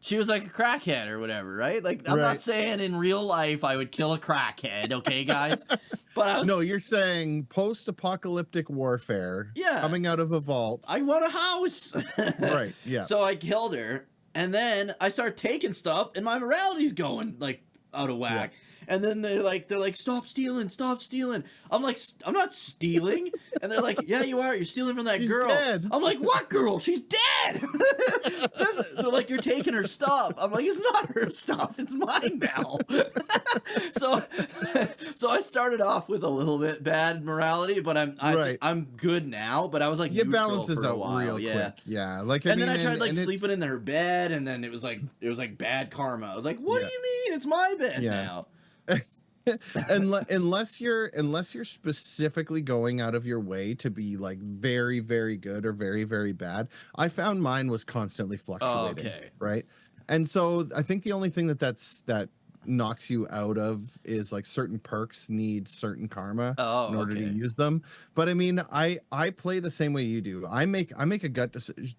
she was like a crackhead or whatever, right? Like, I'm not saying in real life I would kill a crackhead, okay, guys? But no, you're saying post-apocalyptic warfare. Yeah. Coming out of a vault. I want a house. Right. Yeah. So I killed her, and then I start taking stuff, and my morality's going like out of whack. Yeah. And then they're like, stop stealing. I'm like, I'm not stealing. And they're like, yeah, you are. You're stealing from that She's girl. Dead. I'm like, what girl? She's dead. They're like, you're taking her stuff. I'm like, it's not her stuff. It's mine now. So I started off with a little bit bad morality, but I'm good now. But I was like, it balances for a out while. real quick. Yeah. Like, then I tried sleeping in her bed, and then it was like bad karma. I was like, what do you mean? It's my bed now. unless you're specifically going out of your way to be like very, very good or very, very bad. I found mine was constantly fluctuating. Okay. Right. And so I think the only thing that knocks you out of is like certain perks need certain karma in order to use them. But I mean, I play the same way you do. I make a gut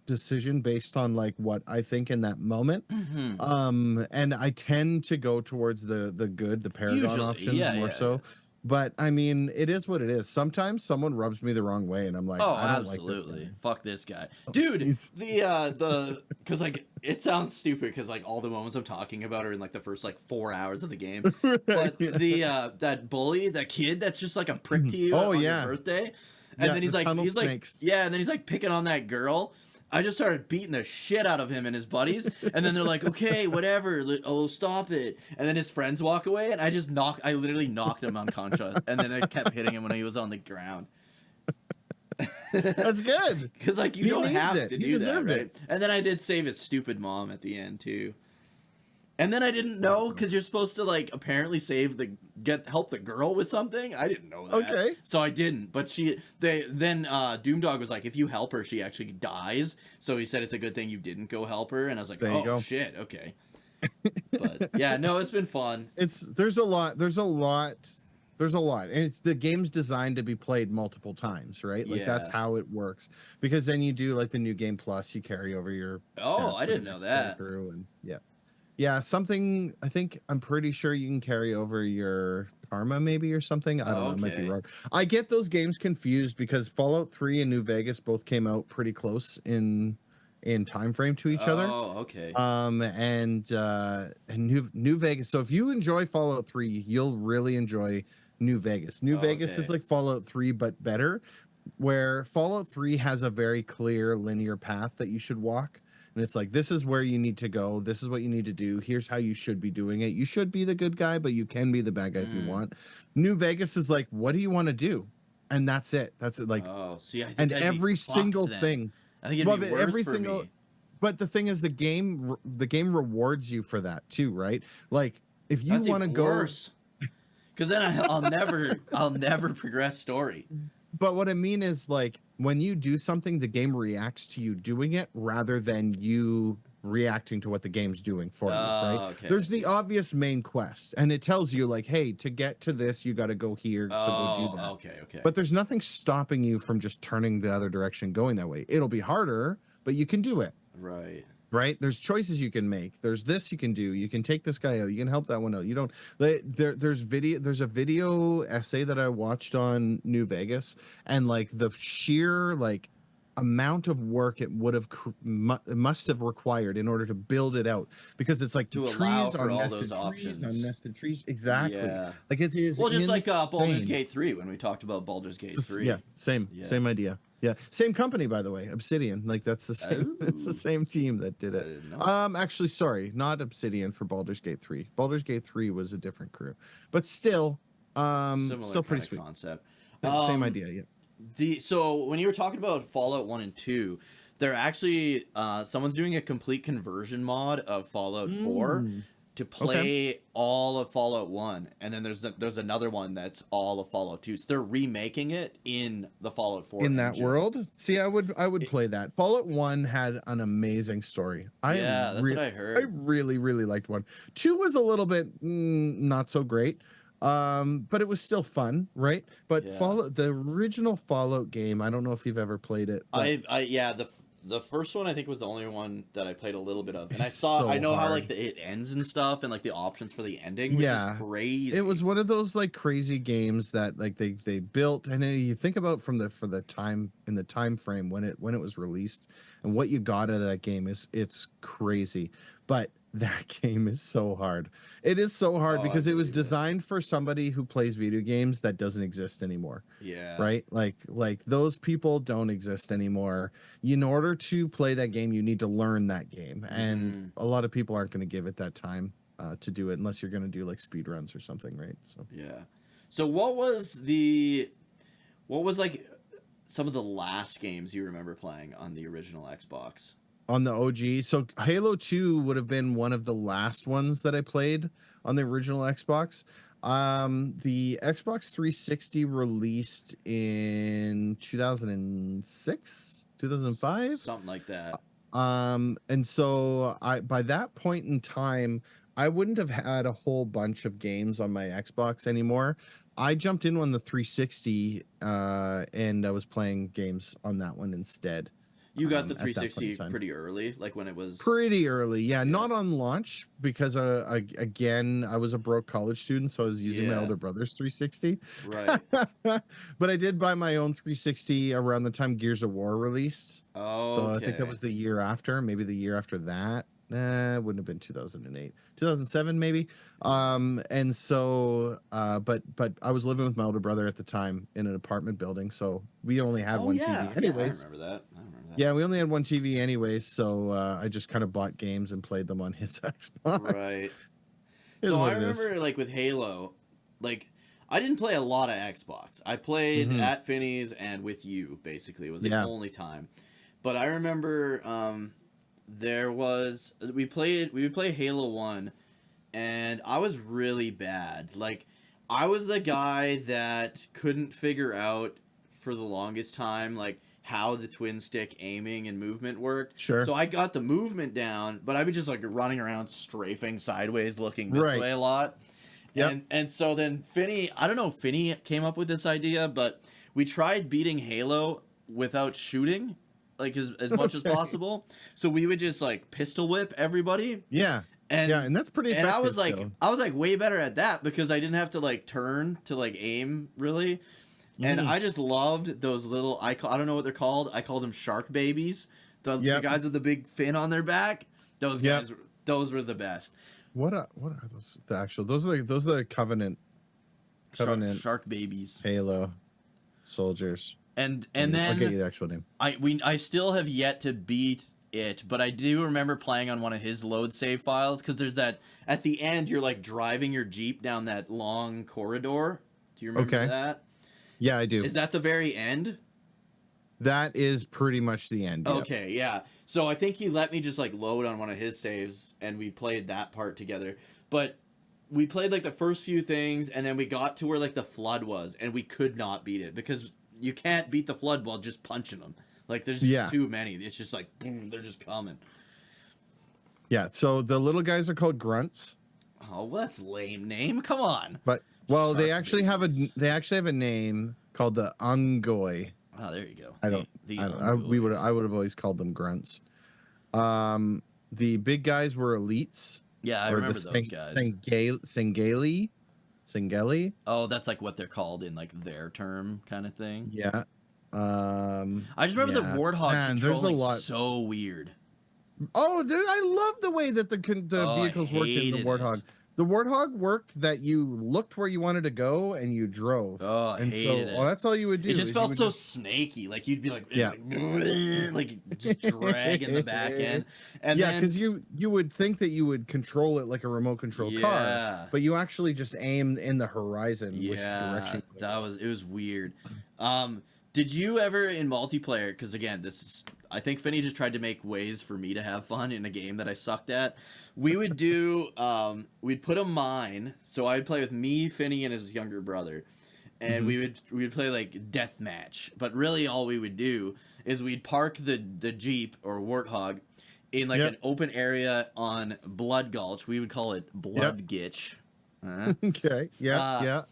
decision based on like what I think in that moment. Mm-hmm. And I tend to go towards the good, the Paragon options more so. But I mean, it is what it is. Sometimes someone rubs me the wrong way, and I'm like, I don't like this guy. Fuck this guy, dude. Because like it sounds stupid because like all the moments I'm talking about are in like the first like 4 hours of the game. But that bully, that kid, that's just like a prick to you on your birthday, and then he's like and then he's like picking on that girl. I just started beating the shit out of him and his buddies, and then they're like, okay, whatever, oh, stop it. And then his friends walk away, and I literally knocked him unconscious, and then I kept hitting him when he was on the ground. That's good. Because like you He don't needs have it. to He do that, deserved right? it. And then I did save his stupid mom at the end too. And then I didn't know because you're supposed to like apparently help the girl with something. I didn't know that. Okay. So I didn't. But Doomdog was like, if you help her, she actually dies. So he said it's a good thing you didn't go help her. And I was like, There you oh go. shit, okay. But yeah, no, it's been fun. There's a lot. And the game's designed to be played multiple times, right? Like that's Yeah. how it works. Because then you do like the new game plus, you carry over your Oh, stats I for the didn't know next that. playthrough, and yeah, something. I'm pretty sure you can carry over your karma, maybe, or something. I don't know. I might be Okay. wrong. I get those games confused because Fallout 3 and New Vegas both came out pretty close in time frame to each other. Oh, okay. And New Vegas. So if you enjoy Fallout 3, you'll really enjoy New Vegas. New Vegas is Okay. like Fallout 3 but better, where Fallout 3 has a very clear linear path that you should walk. And it's like, this is where you need to go. This is what you need to do. Here's how you should be doing it. You should be the good guy, but you can be the bad guy if you want. New Vegas is like, what do you want to do? And that's it. That's it. Like, oh, see, I think and I'd every be single fucked then. thing. I think it'd be worse every for single. me. But the thing is, the game rewards you for that too, right? Like, if you want to go, worse. Because then I'll never progress story. But what I mean is, like, when you do something, the game reacts to you doing it rather than you reacting to what the game's doing for you, right? Okay, There's the obvious main quest, and it tells you, like, hey, to get to this, you got to go here, so go do that. Okay. But there's nothing stopping you from just turning the other direction, going that way. It'll be harder, but you can do it. Right, there's choices you can make. There's this you can do. You can take this guy out, you can help that one out. You don't there's a video essay that I watched on New Vegas, and like the sheer like amount of work it would have must have required in order to build it out, because it's like to trees allow for on all nested those trees options on nested trees. Exactly. Yeah. Like it is well, just like Baldur's insane. Gate 3 when we talked about Baldur's Gate 3. Yeah, same idea. Yeah, same company, by the way, Obsidian. Like that's the same. It's the same team that did it. I didn't know. Actually, sorry, not Obsidian for Baldur's Gate 3. Baldur's Gate 3 was a different crew, but still, Similar still pretty sweet concept. Same idea. Yeah. So when you were talking about Fallout 1 and 2, they're actually someone's doing a complete conversion mod of Fallout 4 to play all of Fallout 1, and then there's another one that's all of Fallout 2. So they're remaking it in the Fallout 4 in engine. that world. See, I would play that. Fallout 1 had an amazing story. That's what I heard. I really liked 1. 2 was a little bit not so great. But it was still fun, right? But the original Fallout game, I don't know if you've ever played it. The first one I think was the only one that I played a little bit of, and I know how like it ends and stuff, and like the options for the ending, which is crazy. It was one of those like crazy games that like they built, and then you think about for the time frame when it was released and what you got out of that game it's crazy. But that game is so hard. It is so hard because it was designed for somebody who plays video games that doesn't exist anymore. Yeah. Right? Like those people don't exist anymore. In order to play that game, you need to learn that game. And a lot of people aren't going to give it that time to do it unless you're going to do like speed runs or something, right? So yeah. So what was like some of the last games you remember playing on the original Xbox? On the OG, so Halo 2 would have been one of the last ones that I played on the original Xbox. The Xbox 360 released in 2006, 2005, something like that. And so by that point in time, I wouldn't have had a whole bunch of games on my Xbox anymore. I jumped in on the 360, and I was playing games on that one instead. You got the 360 pretty early, like when it was pretty early. Yeah. Not on launch because again, I was a broke college student, so I was using my older brother's 360. Right. But I did buy my own 360 around the time Gears of War released. Oh, so I think that was the year after, maybe the year after that. It wouldn't have been 2008, 2007 maybe. And so but I was living with my older brother at the time in an apartment building, so we only had one TV anyways. I remember that. Yeah, we only had one TV anyways, so I just kind of bought games and played them on his Xbox. Right. So I remember like with Halo, like I didn't play a lot of Xbox. I played at Finney's and with you, basically. It was the only time. But I remember we would play Halo 1, and I was really bad. Like, I was the guy that couldn't figure out for the longest time, like, how the twin stick aiming and movement worked. Sure. So I got the movement down, but I'd be just like running around strafing sideways looking this way a lot. Yep. And so then I don't know if Finney came up with this idea, but we tried beating Halo without shooting, like as much as possible. So we would just like pistol whip everybody. Yeah. And that's pretty effective. And I was like way better at that because I didn't have to like turn to like aim really. And I just loved those little I don't know what they're called. I call them shark babies. The guys with the big fin on their back. Those guys those were the best. What are those? Those are the Covenant shark babies. Halo soldiers. And then I'll get you the actual name. I still have yet to beat it, but I do remember playing on one of his load save files because there's that at the end you're like driving your Jeep down that long corridor. Do you remember that? Yeah, I do. Is that the very end? That is pretty much the end. Yep. Okay, yeah. So I think he let me just like load on one of his saves and we played that part together. But we played like the first few things and then we got to where like the flood was and we could not beat it because you can't beat the flood while just punching them. Like there's just too many. It's just like boom, they're just coming. Yeah, so the little guys are called grunts. Oh, well, that's a lame name. Come on. But they actually have a name called the Ungoi. Oh, there you go. I would have always called them grunts. The big guys were elites. Yeah, I remember those guys. Singeli. Oh, that's like what they're called in like their term kind of thing. Yeah. I just remember the Warthog controlling so weird. Oh, I love the way that the vehicles worked in the Warthog. The Warthog worked that you looked where you wanted to go and you drove. Oh, I hated it. That's all you would do. It just felt so snaky. Like you'd be like, like just dragging the back end. And because you would think that you would control it like a remote control car, but you actually just aim in the horizon. Which direction it was weird. Did you ever in multiplayer? Because again, I think Finney just tried to make ways for me to have fun in a game that I sucked at. We would do, we'd put a mine. So I'd play with me, Finney, and his younger brother, and we would play like deathmatch. But really, all we would do is we'd park the Jeep or Warthog in like an open area on Blood Gulch. We would call it Blood Gitch. Okay. Yeah.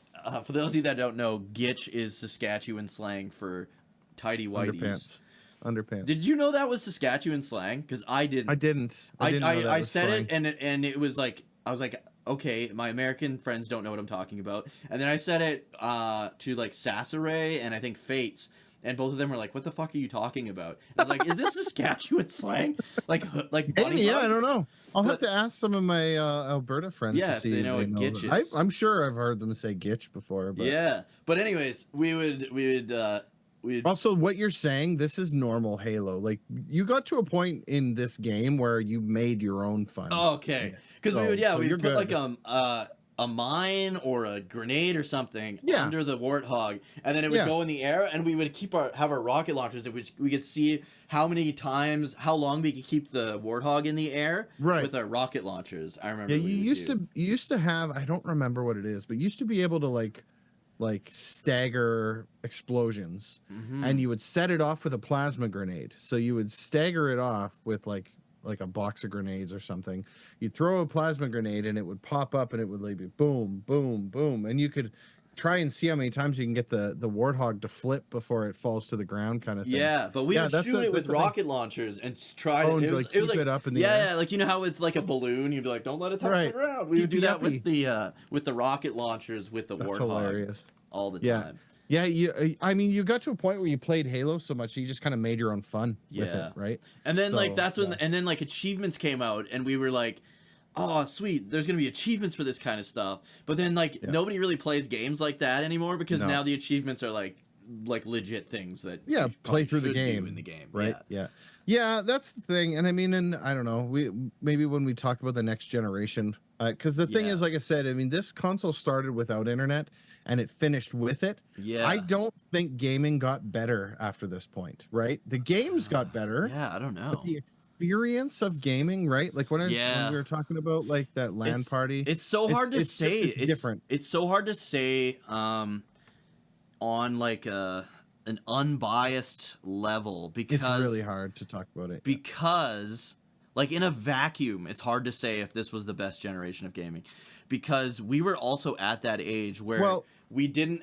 For those of you that don't know, Gitch is Saskatchewan slang for tidy whities. Underpants. Did you know that was Saskatchewan slang? Because I didn't. I didn't. I said it and it was like I was like, okay, my American friends don't know what I'm talking about. And then I said it to like Sassare and I think Fates, and both of them were like, "What the fuck are you talking about?" And I was like, "Is this Saskatchewan slang? Like maybe, I don't know. I'll have to ask some of my Alberta friends to see if they know what Gitch is. I'm sure I've heard them say Gitch before. But but anyways, we would also, what you're saying, this is normal Halo. Like, you got to a point in this game where you made your own fun. Oh, okay. Because we would put like a mine or a grenade or something under the Warthog, and then it would go in the air, and we would have our rocket launchers, which we could see how long we could keep the Warthog in the air with our rocket launchers. I remember. Yeah, you used to have, I don't remember what it is, but you used to be able to like stagger explosions, and you would set it off with a plasma grenade. So you would stagger it off with like a box of grenades or something. You'd throw a plasma grenade and it would pop up and it would be boom, boom, boom. And you could try and see how many times you can get the Warthog to flip before it falls to the ground kind of thing. Yeah, but we would shoot it with rocket launchers and try to keep it up in the air. Yeah, like you know how with like a balloon you'd be like, don't let it touch the ground. We would do that with the rocket launchers with the Warthog. Hilarious. All the time. Yeah, you got to a point where you played Halo so much you just kind of made your own fun with it, right? And then and then like achievements came out and we were like, oh sweet, there's gonna be achievements for this kind of stuff. But then like nobody really plays games like that anymore because now the achievements are like like legit things that yeah, you play probably through the should game do in the game, right? Yeah. Yeah, that's the thing. And I mean, and I don't know, we maybe when we talk about the next generation, because the thing Yeah. is, like I said, I mean, this console started without internet and it finished with it. Yeah. I don't think gaming got better after this point, right? The games got better, Yeah, I don't but know. the experience of gaming, right? Like when Yeah. we were talking about like that LAN party, It's so hard to say. it's different. It's so hard to say on like an unbiased level because It's really hard to talk about it. Because like in a vacuum, it's hard to say if this was the best generation of gaming because we were also at that age where we didn't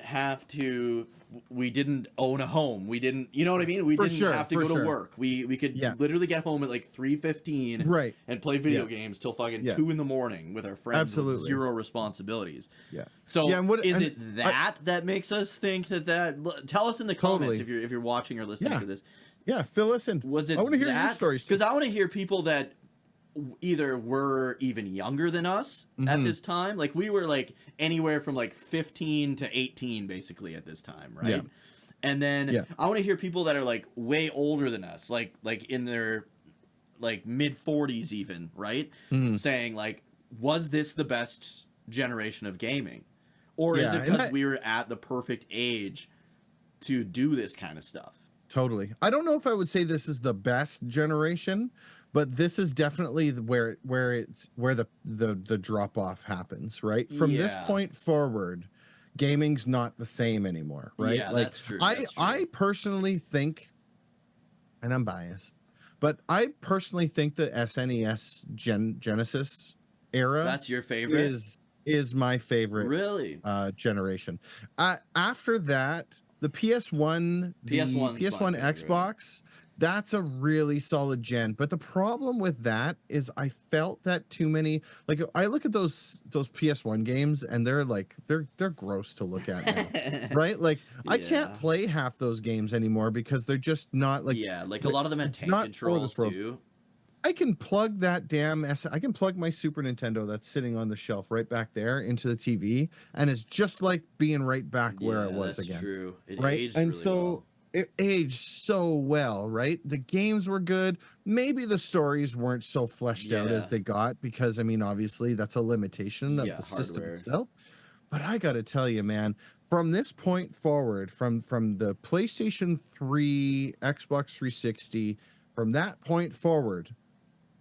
own a home. We didn't, you know what I mean? We didn't have to go to work. We could literally get home at like 3:15 right, and play video games till fucking 2 a.m. with our friends with zero responsibilities. Yeah. So is it that makes us think that tell us in the comments if you're watching or listening to this. Yeah, fill us in. Was it I want to hear your stories because I want to hear people that either were even younger than us at this time, like we were like anywhere from like 15 to 18 basically at this time, right? Yeah. And then I want to hear people that are like way older than us, like in their like mid 40s even, right? Saying like, was this the best generation of gaming, or is it because we were at the perfect age to do this kind of stuff? Totally. I don't know if I would say this is the best generation, but this is definitely where the drop off happens, right? From this point forward, gaming's not the same anymore, right? Yeah, like, that's true. I personally think, and I'm biased, but I personally think the SNES Genesis era that's your favorite is my favorite really generation. After that, the PS1 Xbox, that's a really solid gen. But the problem with that is I felt that too many, like I look at those PS1 games and they're like they're gross to look at now. Right? Like I can't play half those games anymore because they're just not like like a lot of them had tank controls too. I can plug that I can plug my Super Nintendo that's sitting on the shelf right back there into the TV, and it's just like being right back where it was again. True. It right? aged And really so well. it aged so well, right? The games were good. Maybe the stories weren't so fleshed out as they got because I mean, obviously that's a limitation of the system itself. But I got to tell you, man, from this point forward, from the PlayStation 3, Xbox 360, from that point forward,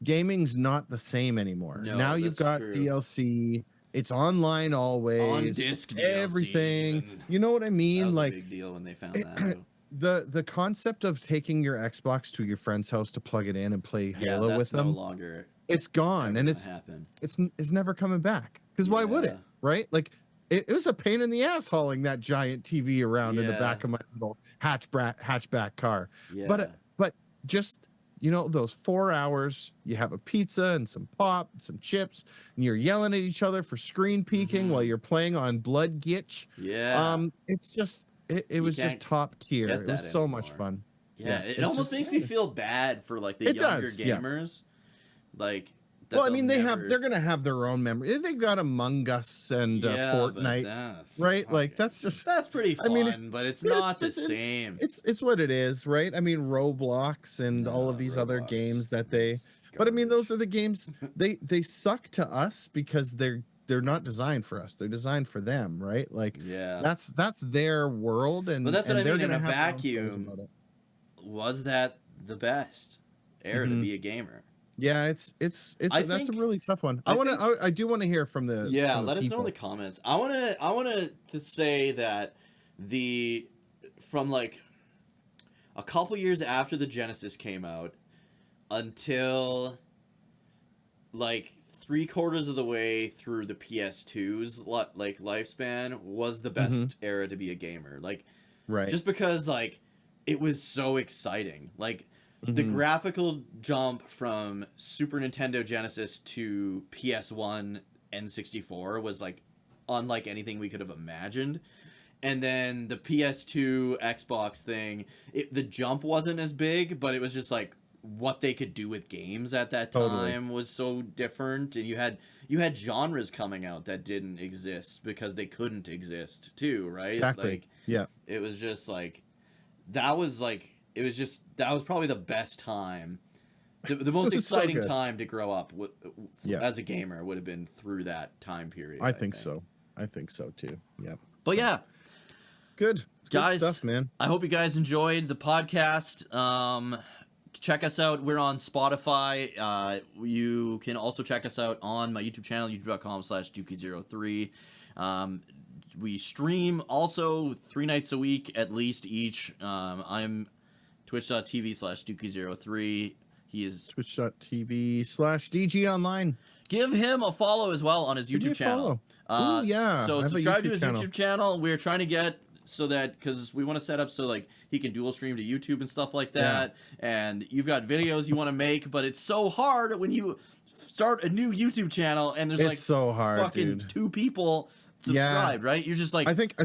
gaming's not the same anymore. No, now you've got DLC. It's online always. On disc DLC, everything. You know what I mean? That was like a big deal when they found that. The concept of taking your Xbox to your friend's house to plug it in and play Halo with them. No longer. It's gone, and it's never coming back. Because why would it? Right? Like it was a pain in the ass hauling that giant TV around in the back of my little hatchback car. Yeah. But just, you know, those 4 hours, you have a pizza and some pop, and some chips, and you're yelling at each other for screen peeking while you're playing on Blood Gitch. Yeah. It's just it was just top tier. It was so much fun. Yeah, it almost makes me feel bad for like the younger gamers. Like well, I mean, they're gonna have their own memory. They've got Among Us and Fortnite, right? Like that's pretty fun, but it's not the same. It's what it is, right? I mean, Roblox and all of these other games that but I mean, those are the games they suck to us because they're not designed for us. They're designed for them, right? Like that's their world, and but that's what I mean. In a have vacuum, was that the best era to be a gamer? Yeah, it's that's a really tough one. I do want to hear from the let us know in the comments. I want to say that from like a couple years after the Genesis came out until like 3/4 of the way through the PS2's like lifespan was the best era to be a gamer. Like just because like it was so exciting. Like the graphical jump from Super Nintendo Genesis to PS1 N64 was like unlike anything we could have imagined. And then the PS2 Xbox thing, the jump wasn't as big, but it was just like what they could do with games at that Totally. time was so different, and you had genres coming out that didn't exist because they couldn't exist too, right? Exactly. Like, yeah. it was just like that was probably the best time. The most exciting time to grow up as a gamer would have been through that time period. I think so. I think so too. Yeah. But so. yeah. Good Guys, stuff, man. I hope you guys enjoyed the podcast. Check us out. We're on Spotify. You can also check us out on my YouTube channel, youtube.com/Dukey03. We stream also 3 nights a week at least each. I'm twitch.tv/Dukey03. He is twitch.tv/DG Online. Give him a follow as well on his YouTube channel. Ooh, yeah. So subscribe to his YouTube channel. We're trying to get so that because we want to set up so like he can dual stream to YouTube and stuff like that. Yeah. And you've got videos you want to make, but it's so hard when you start a new YouTube channel and there's like so hard, fucking 2 people subscribed, right? You're just like I think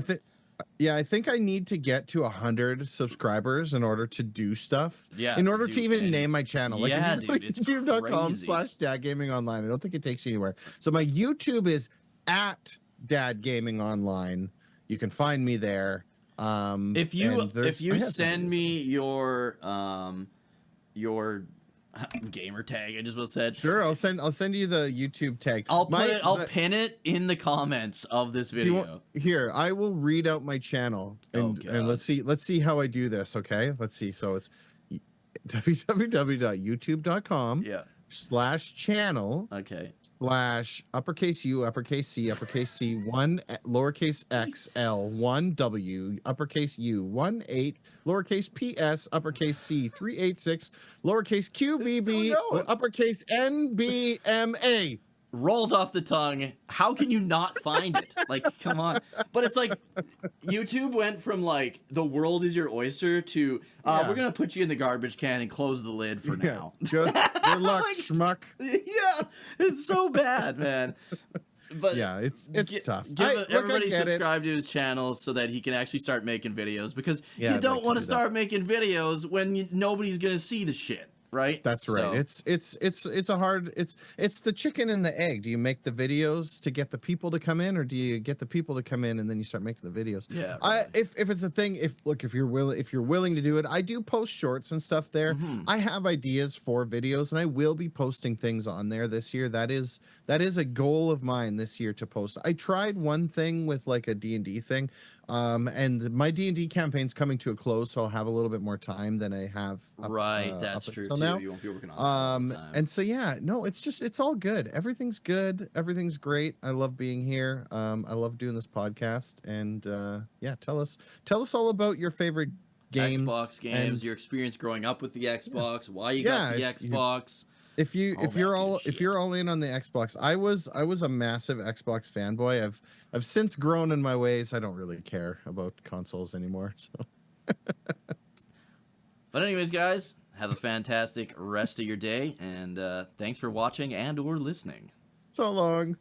I need to get to 100 subscribers in order to do stuff. Yeah. In order to even name my channel. Like yeah, dude, it's youtube.com/dadgaming online. I don't think it takes you anywhere. So my YouTube is at Dad Gaming Online. You can find me there. If you send me your gamer tag, I just said. Sure, I'll send you the YouTube tag. I'll pin it in the comments of this video. Here, I will read out my channel and let's see how I do this, okay? Let's see. So it's www.youtube.com. Yeah. /channel. Okay. /uppercase U, uppercase C, uppercase C, 1 lowercase x L 1 W, uppercase U, 1 8, lowercase PS, uppercase C, 386, lowercase Q B B, uppercase N B M A. Rolls off the tongue. How can you not find it? Like, come on. But it's like YouTube went from like the world is your oyster to we're gonna put you in the garbage can and close the lid for now. Good luck, schmuck. Yeah, it's so bad, man. But yeah, it's tough. Everybody subscribe to his channel so that he can actually start making videos because you don't want to start making videos when nobody's gonna see the shit. Right. That's right. So, it's a hard. It's the chicken and the egg. Do you make the videos to get the people to come in, or do you get the people to come in and then you start making the videos? Yeah. Right. If it's a thing, if you're willing to do it, I do post shorts and stuff there. Mm-hmm. I have ideas for videos, and I will be posting things on there this year. That is a goal of mine this year to post. I tried one thing with like a D&D thing. And my D&D campaign's coming to a close, so I'll have a little bit more time than I have. That's true too. Now. You won't be working on that and so it's all good. Everything's good. Everything's great. I love being here. I love doing this podcast. And tell us all about your favorite games, Xbox games, your experience growing up with the Xbox, why you got the Xbox. If you're all in on the Xbox, I was a massive Xbox fanboy. I've since grown in my ways. I don't really care about consoles anymore. So, but anyways, guys, have a fantastic rest of your day, and thanks for watching and/or listening. So long.